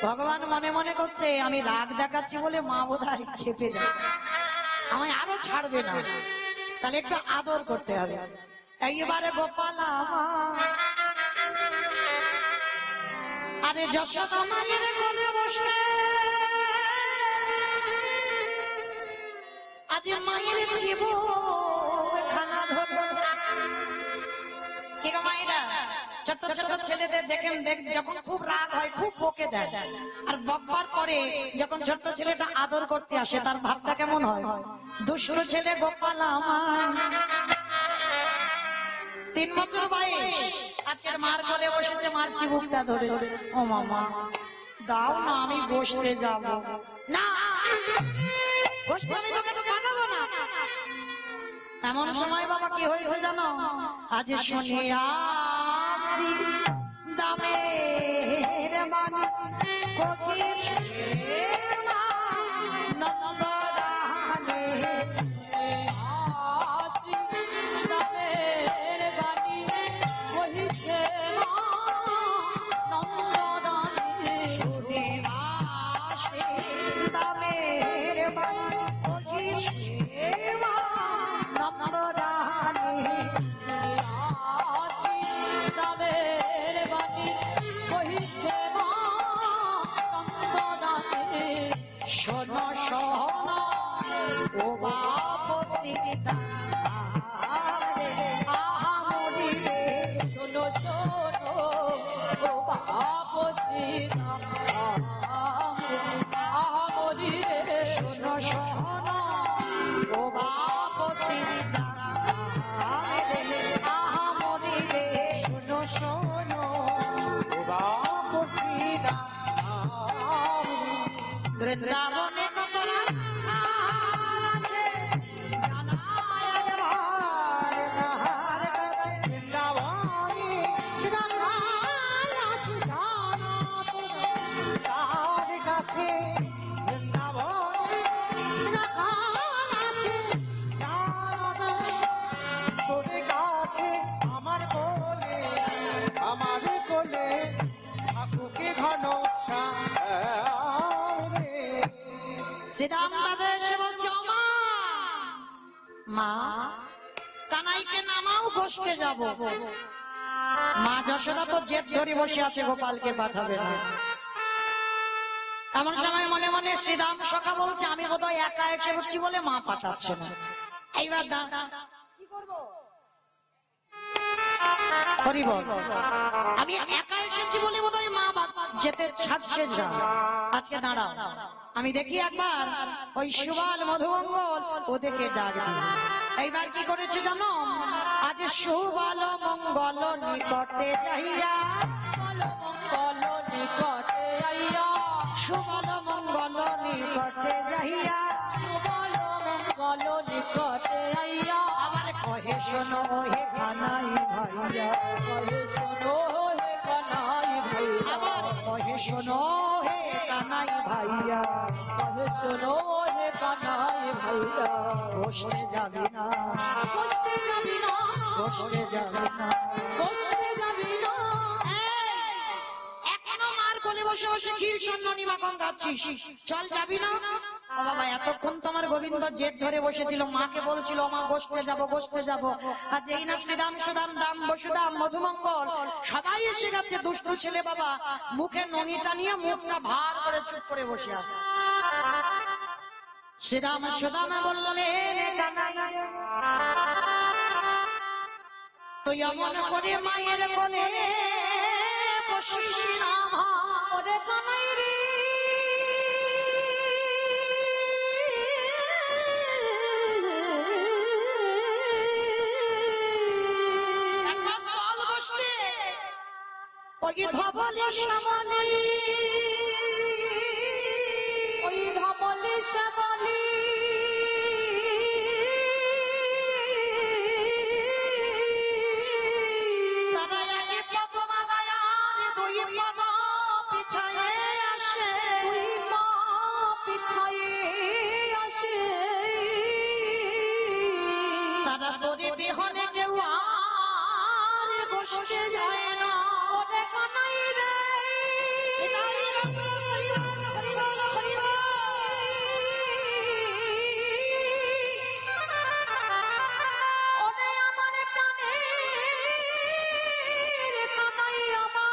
Speaker 1: ভগবান মনে মনে করছে আমি রাগ দেখাচ্ছি বলে মা বোধহয় খেপে যাচ্ছে, আমায় আরো ছাড়বে না, তাহলে একটু আদর করতে হবে। এইবারে গোপাল আরে যশোদা মায়ের কোলে বসে আজ মায়ের জীবন খানা ধরে। মায়েরা ছোট ছোট ছেলেদের দেখেন, যখন খুব রাগ হয় খুব বকে দেয়, আর বকবার পরে যখন ছোট্ট ছেলেটা আদর করতে আসে তার ভাবটা কেমন হয়? দুষ্ট ছেলে গোপাল আমার 3 বছর বয়স, আজকের মার কোলে বসেছে, মার চিবুকটা ধরেছে। ও মামা দাও না, আমি গোষ্ঠে যাব না, গোষ্ঠে আমি তোকে তো পাঠাবো না। এমন সময় বাবা কি হয়েছে জানো? আজ শুনে আসি দামের মান কোকিছে নন্দরানে শুনে আসি দামের মান কোকিছে শোনো শোনো ও বাপ সীতা, আহামরি রে
Speaker 3: শোনো শোনো ও বাপ সীতা, আহামরি রে
Speaker 1: শোনো শোনো ও বাপ সীতা, আহামরি রে শোনো শোনো
Speaker 4: ও বাপ সীতা।
Speaker 1: বৃন্দাবনে কত আছে জানায় একবার তাহার কাছে।
Speaker 4: বৃন্দাবনে চিরকাল আছে জানা তার কাছে। বৃন্দাবনে চিরকাল আছে জানা তোর কাছে। আমার কোলে ঠাকুরকে ঘন
Speaker 1: শ্রীরাম দাদা এসে বলছে মা, কানাইকে নামাও, গোষ্ঠে যাব। মা যশোদা তো জেদ ধরে বসে আছে, গোপালকে পাঠাবে না। এমন সময় মনে মনে শ্রীরাম সখা বলছে আমি বোধহয় একা এসে বলছি বলে মা পাঠাচ্ছে না। এইবার কি করবো? হরি বল। আমি একা এসেছি বলে বোধহয় মা যেতে ছাড়ছে যা। আজকে দাঁড়াও, আমি দেখি একবার ওই সুবাল মধুমঙ্গল ওদেরকে ডাক দিই। এইবার কি করেছে জানো? আজ সুবাল মঙ্গল নিকটে যাইয়া,
Speaker 3: মঙ্গল নিকটে আইয়া,
Speaker 1: সুবাল মঙ্গল নিকটে যাইয়া,
Speaker 3: সুবল মঙ্গল নিকটে আইয়া,
Speaker 1: আবার কহে শোনো হে কানাই ভাইয়া,
Speaker 3: কহে শোনো হে কানাই ভাইয়া,
Speaker 1: আবার কহে শোনো হে কানাই ভাইয়া,
Speaker 3: কহে শোনো হে কানাই ভাইয়া,
Speaker 1: বসতে যাবি না,
Speaker 3: কষ্টে যাবি না,
Speaker 1: বসতে যাবি না।
Speaker 3: কষ্টে যাবি না,
Speaker 1: এখনো মার কোলে বসে বসে কীর্তন নিবাকন গাচ্ছিস, চল যাবি না? ও বাবা, এতক্ষণ তো আমার গোবিন্দ জেদ ধরে বসেছিল, মাকে বলছিল মা বসতে যাবো বসতে যাবো, আর যেই না শ্রীদাম সুদাম দাম বসুদাম মধুমঙ্গল সবাই এসে গেছে, দুষ্টু ছেলে বাবা মুখে ননিটা নিয়ে মুখটা ভার করে চুপ করে বসে আছে। শ্রীদাম সুদামা বললেন কানাই তুই এমন করে মায়ের কোলে বসিস না মা।
Speaker 3: ওরে কানাই রে,
Speaker 1: একবার চল বসতে, ওই ধবলি শ্যামলি,
Speaker 3: ওই ধবলি শ্যামলি,
Speaker 1: তারা একে পদ মাগায়ার দুই পদ পিছায়ে আসে,
Speaker 3: তুই মা পিছায়ে আসে,
Speaker 1: তারা তোরে বিহনে কেউ আর বসতে যায় না।
Speaker 3: ওরে কানাই রে, ওরে আমার প্রাণের কানাই আমার,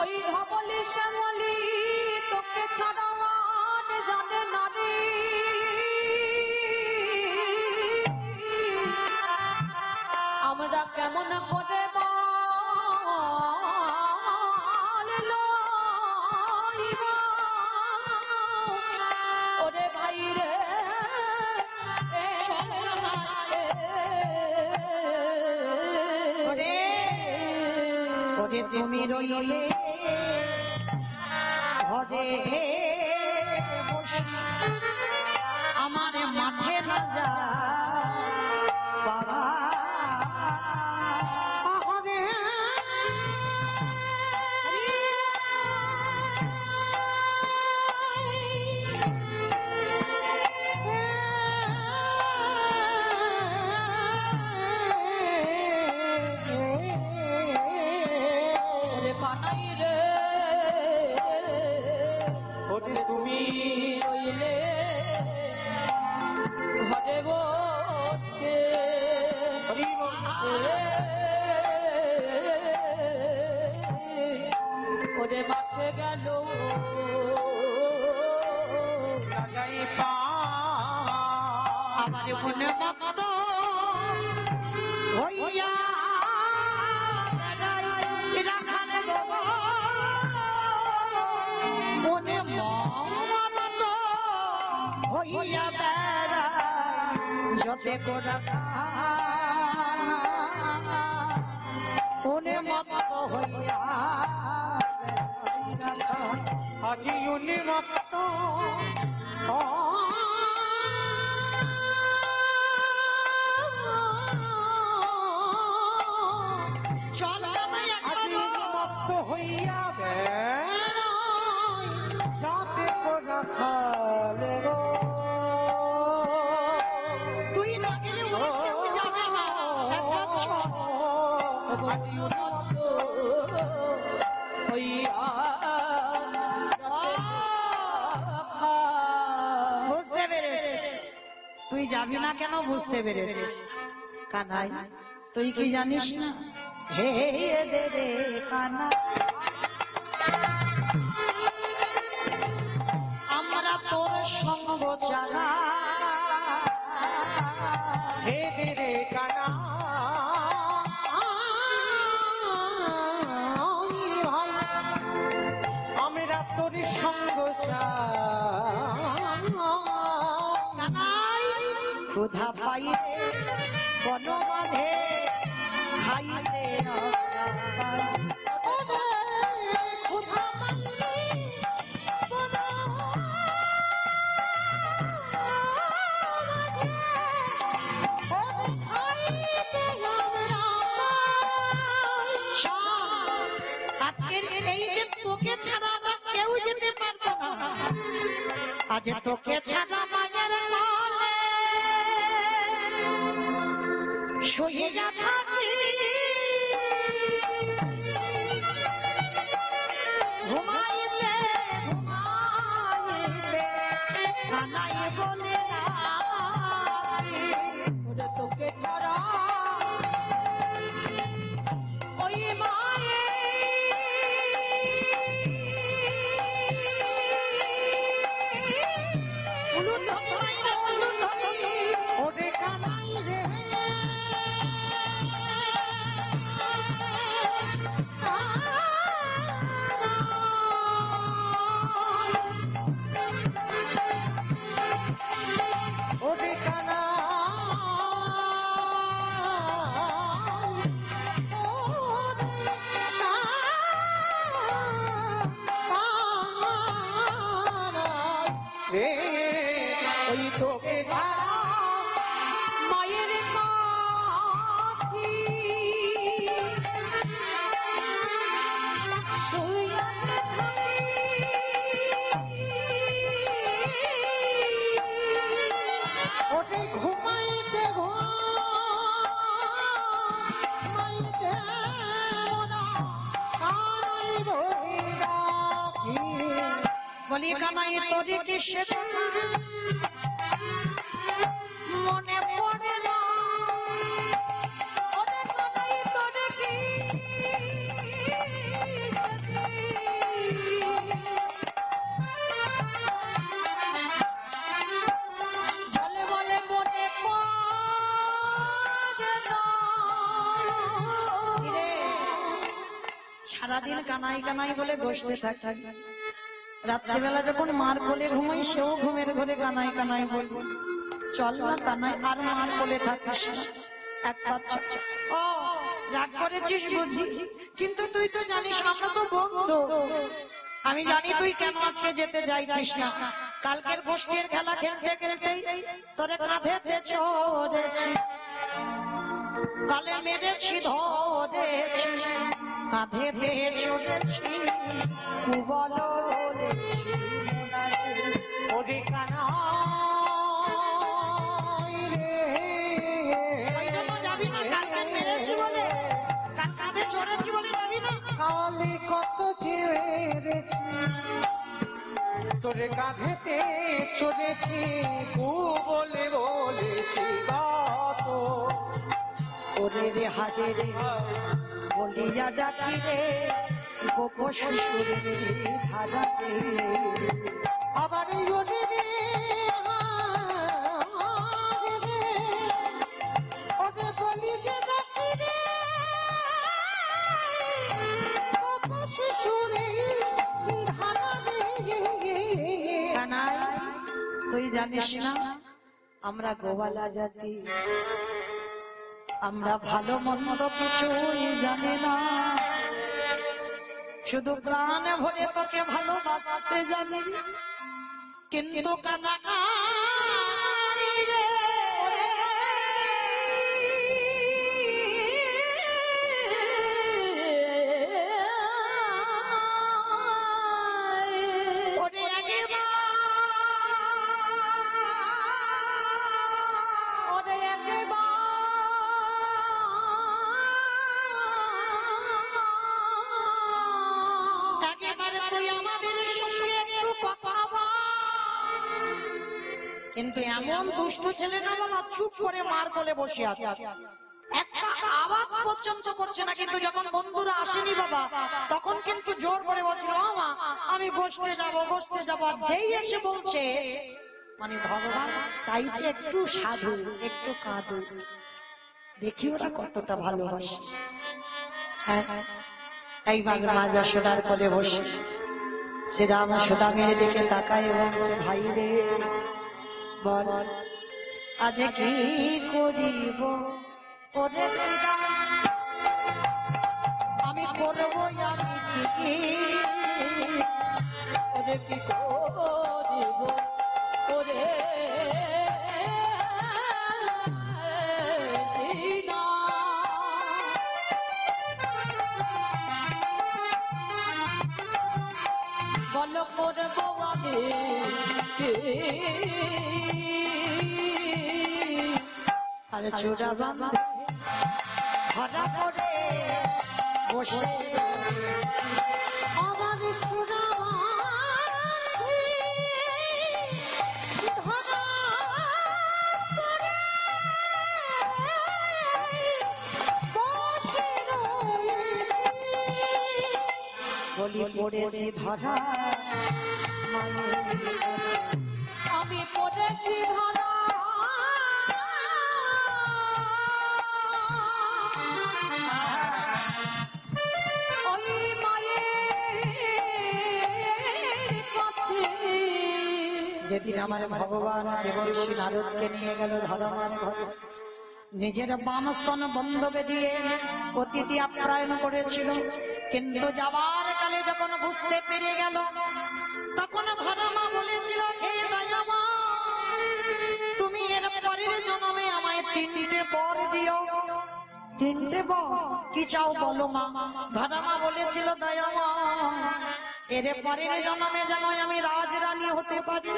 Speaker 3: ওই ধবলি শ্যামলি তোকে ছাড়া আর জানে না রে, আমরা কেমন করে বল লইব, ওরে ভাই রে,
Speaker 1: ওরে ওরে তুমি রইলে ঘরে বসে, আমার মাঠে না যা বাবা,
Speaker 4: আহারে
Speaker 3: ওরে কানাই রে,
Speaker 4: ওরে তুমি
Speaker 3: রইলে ঘরে বসে,
Speaker 4: হরি বল
Speaker 3: ওরে মাঠে গেল
Speaker 4: না যাই পা
Speaker 1: আমার মনে মত হইয়া বেড়াই রাখালে বাবা, মনে মত হইয়া বেড়াই যতে গোরা, মনে মত হইয়া বেড়াই রাখা।
Speaker 4: আজি উন্মত্ত
Speaker 1: চল দাদাই
Speaker 4: আজি
Speaker 1: একবার
Speaker 4: উন্মত্ত হইয়া বেড়াই যাতে কোরা খালে গো
Speaker 1: তুই না গেলে ওরা কেউ যাবে না, একবার চল।
Speaker 4: আজি উন্মত্ত
Speaker 3: হইয়া
Speaker 1: বুঝতে পেরেছি তুই যাবি না কেন, বুঝতে পেরেছি। কানাই তুই কি জানিস না, হে দে রে কানা, আমরা তোর সঙ্গ চালা ক্ষুধা পাইলে বন মাঝে খাইতে আমরা পাই। আজকের এই যে তোকে ছাড়া আমরা কেউ যেতে পারবো না, আজ তোকে ছাড়া মায়ের কোলে শুয়ে থাকি, ঘুমাইতে ঘুমাইতে কানাই বলে রাখি।
Speaker 3: ওরে তোকে ছাড়া ওই মায়ে
Speaker 4: ওরে কানাই রে ওরে রে ওই তোকে ছাড়া
Speaker 3: মায়ের কাঠি শুইয়াতে থাকি।
Speaker 4: ওরে ঘুমাইতে ঘুমাইতে ওরা কানাই বলে রাখি।
Speaker 1: বলি কানাই তোরে কিসে মনে পড়ে না,
Speaker 3: ওরে কানাই তোরে কি বলে বলে মনে পড়ে না।
Speaker 1: রে সারাদিন কানাই কানাই বলে বসতে থাকি, রাত্রিবেলা যখন মার কোলে ঘুমাই সেও ঘুমের ঘরে কানাই কানাই বলবো। চল না কানাই আর মার কোলে থাকিস না, এক বাচ্চা। ও রাগ করেছিস বুঝি, কিন্তু তুই তো জানিস আমরা তো বন্ধু। আমি জানি তুই কেন আজকে যেতে চাইছিস না। কালকের গোষ্ঠীর খেলা খেলতে খেলতে তোরে কাঁধেতে চড়েছি, গালে মেরেছি ধরেছি, কাঁধেতে চড়েছি, কুবল বলেছি মোনারে।
Speaker 4: ওরে কানাই রে
Speaker 1: ওই জন্য যাবি না, কালকে মেরেছি বলে, কাঁধে চড়েছি বলে যাবি না।
Speaker 4: কালে কত ছেড়েছি তোরে কাঁধেতে চলেছি, তু বলে বলেছি কত।
Speaker 1: ওরে রে হাগে রে বলিয়া ডাকি রে, গোপ শিশুরে ধারাতে।
Speaker 4: আবার ওরে রে ওরে বলি যে ডাকি রে শিশুরে ধারা রে।
Speaker 1: কানাই তুই জানিস না আমরা গোয়ালা জাতি, আমরা ভালো মন্দ কিছুই জানি না, শুধু প্রাণ ভরে তোকে ভালোবাসতে জানি। কিন্তু কানাই রে ওরে
Speaker 3: ওরে
Speaker 1: একেবারে তুই আমাদের সঙ্গে একটু কথা বল। কিন্তু এমন দুষ্ট ছেলে না বাবা, চুপ করে মার কোলে বসে আছে, একটা আওয়াজ পর্যন্ত করছে না। কিন্তু যখন বন্ধুরা আসেনি বাবা, তখন কিন্তু জোর করে বলছিল মামা আমি বসতে যাবো বসতে যাবো। আর যেই এসে বলছে মানে ভগবান চাইছে একটু সাধু একটু কাঁদু, দেখি ওরা কতটা ভালোবাসে। হ্যাঁ এইবার মা যশোদার কোলে বসে শ্রীরাম সুদামের দিকে তাকায় বলছে ভাই রে বল আজ কি করিব ওরে শ্রীরাম, আমি করব আমি কি,
Speaker 3: ওরে কি করিব ওরে সীতা, বল করব আমি কি,
Speaker 1: আরে চূড়া বাবা ধরা পড়ে বসে
Speaker 4: আমার ছোড়া বাঁধি ধরা পড়ে বসে রয়েছি।
Speaker 1: বলি পড়েছি ধরা মায়ের কাছে।
Speaker 3: আমি পড়েছি ধরা ওই মায়ের কাছে।
Speaker 1: যেদিন আমার ভগবান দেবর্ষি নারদকে নিয়ে গেল ধর্মার ঘরে, নিজের বাম স্তন বন্ধবে দিয়ে অতিথি আপ্যায়ন করেছিল, কিন্তু যাবার কালে যখন বুঝতে পেরে গেল, তখন ধর্মা বলেছিল, হে দয়ামা, তুমি এর পরের জন্মে আমায় 3টে বর দিও। 3টে বর কি চাও বলো মা। ধর্মা বলেছিল, দয়ামা, এর পরের জন্মে যেন আমি রাজরানী হতে পারি,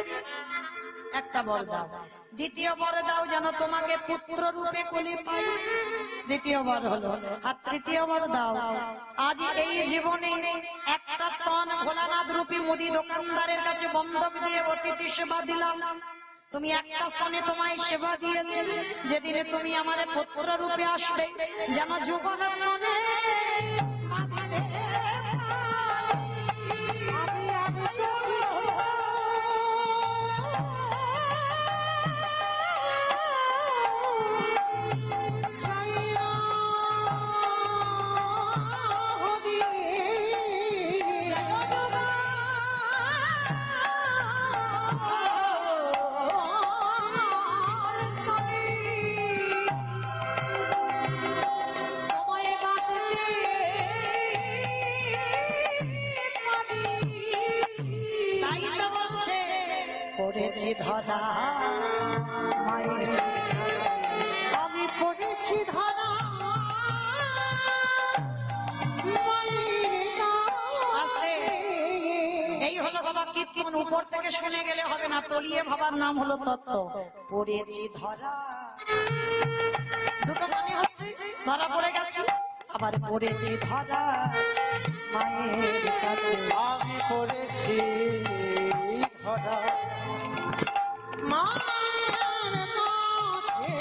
Speaker 1: একটা বর দাও। দ্বিতীয় বর দাও যেন তোমাকে পুত্র রূপে কোলে পাই, দ্বিতীয় বর হলো। আর তৃতীয় বর দাও, আজ এই জীবনে একটা স্তন ভোলানাথ রূপী মুদি দোকানদারের কাছে বন্ধক দিয়ে অতিথি সেবা দিলাম, তুমি একটা স্তনে তোমায় সেবা দিয়েছে, যেদিনে তুমি আমার পুত্র রূপে আসবে যেন যুগল স্তনে বাঁধে পড়েছি ধরা মায়ের কাছে।
Speaker 4: আমি পড়েছি ধরা মায়ের
Speaker 1: আস্তে, এই হলো বাবা কীর্তন, উপর থেকে শুনে গেলে হবে না, তলিয়ে ভাবার নাম হলো তত্ত্ব। পড়েছি ধরা, দুটো মানে হচ্ছে ধরা পড়ে গেছি, আবার পড়েছি ধরা মায়ের কাছে।
Speaker 2: আমি পড়েছি ধরা
Speaker 4: মায়ের কাছে।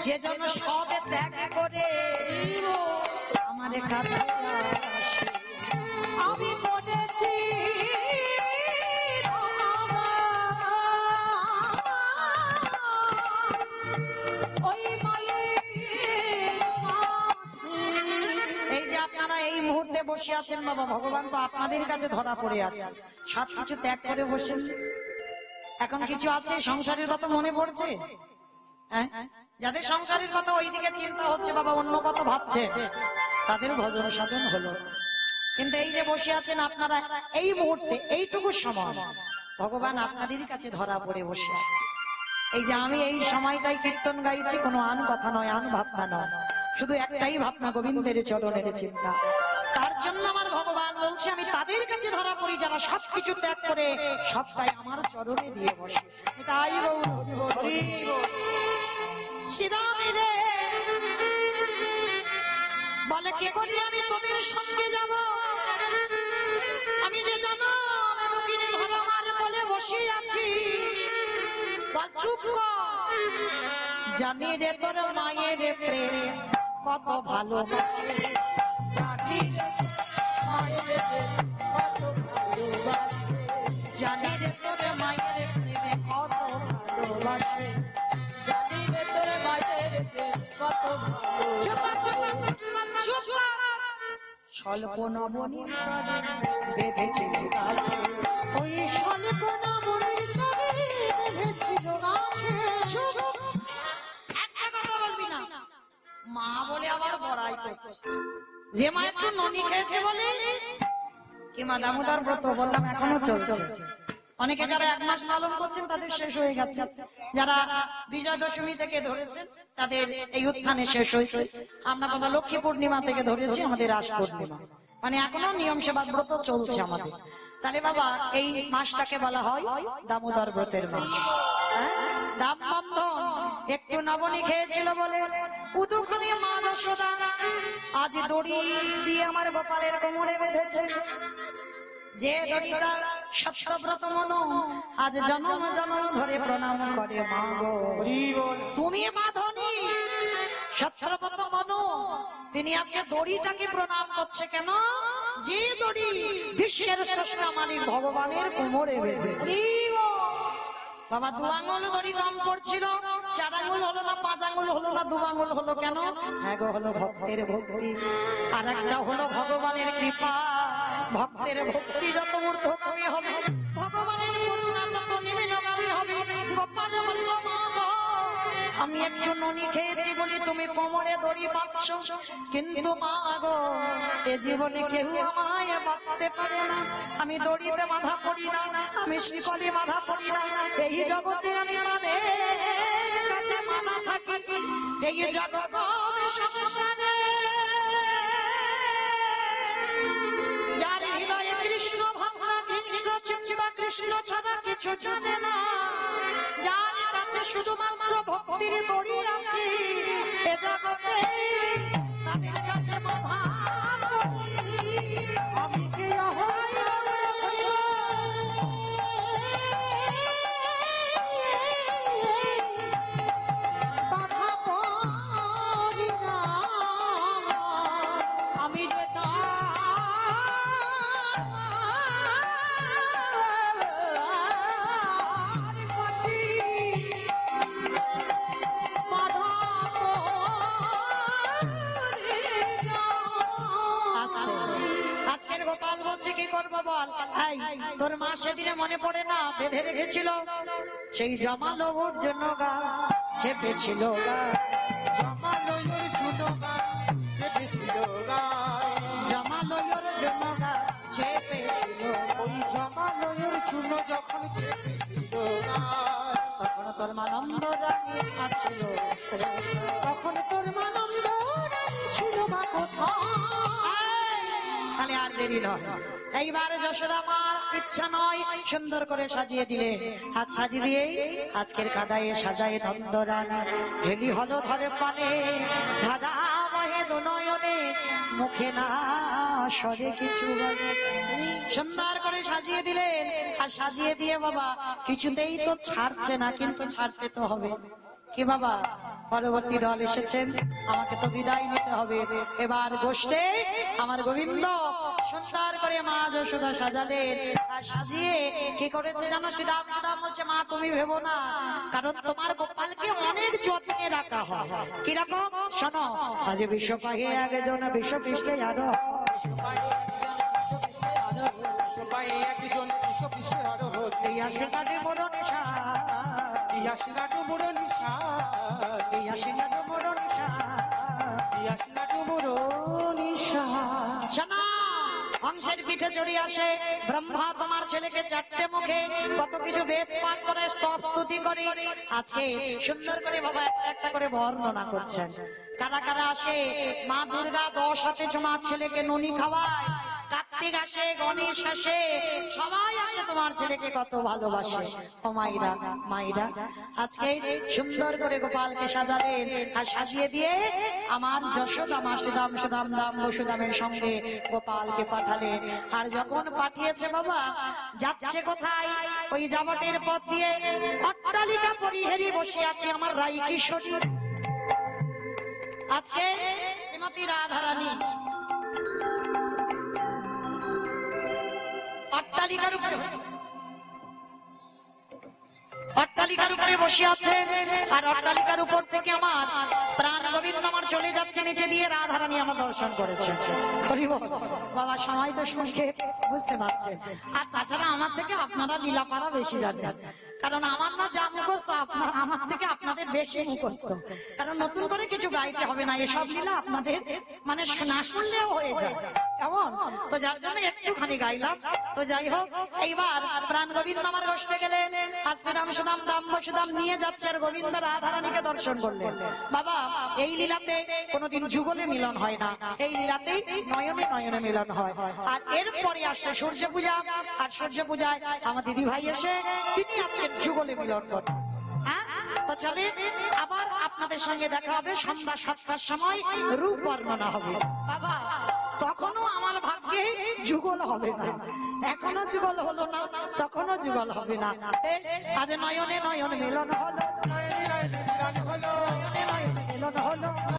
Speaker 1: যে জন সবে ত্যাগ করে আমার কাছে আসে।
Speaker 3: আমি পড়েছি ওই মায়ের কাছে।
Speaker 1: এই যে আপনারা এই মুহূর্তে বসে আছেন বাবা, ভগবান তো আপনাদের কাছে ধরা পড়ে আছে, সবকিছু ত্যাগ করে বসেন। এখন কিছু আছে সংসারের কথা মনে পড়ছে, হ্যাঁ? যাদের সংসারের কথা ওইদিকে চিন্তা হচ্ছে বাবা, অন্য কথা ভাবছে, তাদের ভজন সাধন হলো। কিন্তু এই যে বসে আছেন আপনারা এই মুহূর্তে এইটুকু সময় ভগবান আপনাদের কাছে ধরা পড়ে বসে আছে। এই যে আমি এই সময়টাই কীর্তন গাইছি, কোনো আন কথা নয়, আন ভাবনা নয়, শুধু একটাই ভাবনা, গোবিন্দের চরণের চিন্তা। তার জন্য আমার ভগবান বলছে, আমি তাদের কাছে ধরা পড়ি যারা সবকিছু ত্যাগ করে সবটাই আমার চরণে দিয়ে বসে। তাই শ্রীরামে রে বলে, কে করি আমি তোদের সঙ্গে যাব, আমি যে জানো দক্ষিণে ধর্মার বলে বসে আছি। বল চুপ কর, জানি রে তোর মায়ের প্রেম কত ভালোবাসে,
Speaker 3: জানি রে মায়ের কত ভালোবাসে,
Speaker 1: জানি রে তোর মায়ের প্রেমে কত ভালোবাসে,
Speaker 3: জানি রে তোর মায়ের কত ভালোবাসে।
Speaker 1: স্বল্প নবনীর তরে বেঁধেছে গাছে,
Speaker 4: ওই স্বল্প নবনীর তরে বেঁধেছিল গাছে।
Speaker 1: চুপ, একটা কথা বলবি না। মা বলে আবার বড়াই করছে, যে মা একটু ননি খেয়েছে বলে কি মা দামোদর ব্রত বললাম এখনো চলছে। অনেকে যারা 1 মাস পালন করছেন তাদের শেষ হয়ে গেছে, যারা বিজয়া দশমী থেকে ধরেছেন তাদের এই উত্থানে শেষ হয়েছে। আমরা বাবা লক্ষ্মী পূর্ণিমা থেকে ধরেছি আমাদের রাস পূর্ণিমা, মানে এখনো নিয়ম সেবা ব্রত চলছে আমাদের। তাহলে বাবা এই মাসটাকে বলা হয় দামোদর ব্রতের মাস। দাম বন্ধন একটু নবনী খেয়েছিল বলে উদুখানি মা যশোদা আজ দড়ি দিয়ে আমার গোপালের কোমরে বেঁধেছে। যে দড়িটা সত্যব্রত মনো আজ জন্ম জন্ম ধরে প্রণাম করে মা গো, তুমি বাঁধনি সত্যব্রত মনো, তিনি আজকে দড়িটাকে প্রণাম করছে কেন? যে দড়ি বিশ্বের স্রষ্টা মালিক ভগবানের কোমরে বেঁধেছে। বাবা 2 আঙুল দড়ি কম পড়ছিল, 4 আঙুল হলো না, 5 আঙুল হলো না, 2 আঙুল হলো কেন? হ্যাঁ গো, হলো ভক্তের ভক্তি, আর একটা হলো ভগবানের কৃপা। ভক্তের ভক্তি যত ঊর্ধ্বগামী হবে, ভগবানের করুণা তত নিম্নগামী হবে। গোপাল বলল মা গো, আমি একটু ননি খেয়েছি বলে তুমি কোমরে দড়ি বাঁধছ, কিন্তু মা গো এ জীবনে কেউ আমায় বাঁধতে পারে না। আমি দড়িতে বাঁধা পড়ি না, আমি শিকলে বাঁধা পড়ি না, এই জগতে আমি মাদের কাছে মানা থাকি। এই জগৎ সংসারে যার হৃদয়ে কৃষ্ণ ভাবনা, কৃষ্ণ চিন্তা, কৃষ্ণ ছাড়া কিছু জানে না, যার কাছে শুধুমাত্র ভক্তির দড়ি আছে, এ জগতে তাদের কাছে বাধা পড়ি।
Speaker 4: আমি কি অহয় বাধা পড়ি না,
Speaker 3: আমি যে
Speaker 1: আজকের গোপাল বলছে কি করবো বল? তোর মা সেদিনে মনে পড়ে না বেঁধে রেখেছিল সেই জমালোর জন্য গা চেপেছিল গা,
Speaker 4: জমালয়ের জন্য গান বেঁধেছিল গায়,
Speaker 1: জমালোর জন্য গা চেপেছিল।
Speaker 4: ওই জমালয়ের জন্য যখন চেপেছিল গায়,
Speaker 1: তখন তোর মানন্দ রানী আছিল,
Speaker 4: তখন তোর মানন্দ রানী ছিল বা কোথায়?
Speaker 1: তাহলে আর দেরি নয়, এইবার যশোদা মার ইচ্ছা নয়, সুন্দর করে সাজিয়ে দিলে। হাত সাজিয়ে দিয়ে আজকের কাদায়ে সাজায় নন্দরানী, হেলি হলো ধরে পানে ধারা বহে দুনয়নে, মুখে না সরে কিছু বলে। সুন্দর করে সাজিয়ে দিলেন, আর সাজিয়ে দিয়ে বাবা কিছুতেই তো ছাড়ছে না, কিন্তু ছাড়তে তো হবে। কি বাবা, পরবর্তী দল এসেছেন, আমাকে তো বিদায় নিতে হবে। এবার গোষ্ঠে আমার গোবিন্দ সুন্দর করে মা যশোদা সাজালেন, আর সাজিয়ে কি করেছে জানো? শ্রীরাম বলছে মা তুমি ভেবো না, কারণ তোমার গোপালকে অনেক যত্নে রাখা হয়। কিরকম শোনো, আজ বিশ্ব পাহি একজন, বিশ্ব পৃষ্ঠে আরো
Speaker 4: সবাই একজন বিশ্ববিশ্বের আরোহণ,
Speaker 1: ইয়াসিকাটি বড় নেশা,
Speaker 4: ইয়াসিনাটু বড় নিশা,
Speaker 1: ইয়াসিকাটি বড় নেশা।
Speaker 4: ইয়াসিনাটু বড় নিশা।
Speaker 1: শোনো, হংসের পিঠে চড়ি আসে ব্রহ্মা তোমার ছেলেকে 4টে মুখে কত কিছু বেদ পাঠ করে স্তব স্তুতি করে। আজকে সুন্দর করে বাবা একটা একটা করে বর্ণনা করছেন। কারা কারা আসে? মা দুর্গা 10 হাতে তোমার ছেলেকে ননি খাওয়ায়, কার্তিক আসে, গণেশ আসে, সবাই আসে তোমার ছেলেকে কত ভালোবাসে। ও মাইরা মাইরা আজকে সুন্দর করে গোপালকে সাজালেন, আর সাজিয়ে দিয়ে আমার যশোদা মা সুদাম সুদাম দাম বসুদামের সঙ্গে গোপালকে পাঠালেন। আর যখন পাঠিয়েছে বাবা, যাচ্ছে কোথায়? ওই জামাটের পথ দিয়ে অট্টালিকা পরিহেরি বসে আছে আমার রাই কিশোরী। আজকে শ্রীমতী রাধারানী অট্টালিকার উপরে বসে আছে, আর অট্টালিকার উপর থেকে আমার প্রাণ গোবিন্দ আমার চলে যাচ্ছে নিচে দিয়ে, রাধারানী আমার দর্শন করেছে। বাবা সময় তো শুনকে বুঝতে পারছেন, আর তাছাড়া আমার থেকে আপনারা লীলাপাড়া বেশি জানেন। কারণ আমার না যা মুখস্থ আমার থেকে আপনাদের বেশি মুখস্থ, কারণ নতুন করে কিছু গাইতে হবে না, এসব লীলা আপনাদের মানে না শুনলেও হয়ে যায় কেমন। তো যার জন্য একটুখানি গাইলাম। তো যাই হোক, এইবার প্রাণ গোবিন্দ আমার বসতে গেলেন, আর শ্রীরাম সুদাম দাম্ব সুদাম নিয়ে যাচ্ছে, আর গোবিন্দ রাধারানীকে দর্শন করলেন। বাবা, এই লীলাতে কোনোদিন যুগলে মিলন হয় না, এই লীলাতেই নয়নে নয়নে মিলন হয়। আর এরপরে আসছে সূর্য পূজা, আর সূর্য পূজায় আমার দিদি ভাই এসে তিনি আজকে যুগলে মিলন করেন। তো চলে আবার আপনাদের সঙ্গে দেখা হবে সন্ধ্যা 7টার সময়, রূপ বর্ণনা হবে। বাবা, তখনও আমার ভাগ্যে যুগল হবে না, এখনো যুগল হলো না, তখনও যুগল হবে না। আজ নয়নে নয়ন মিলন হলো, নয়নে নয়নে মিলন হলো।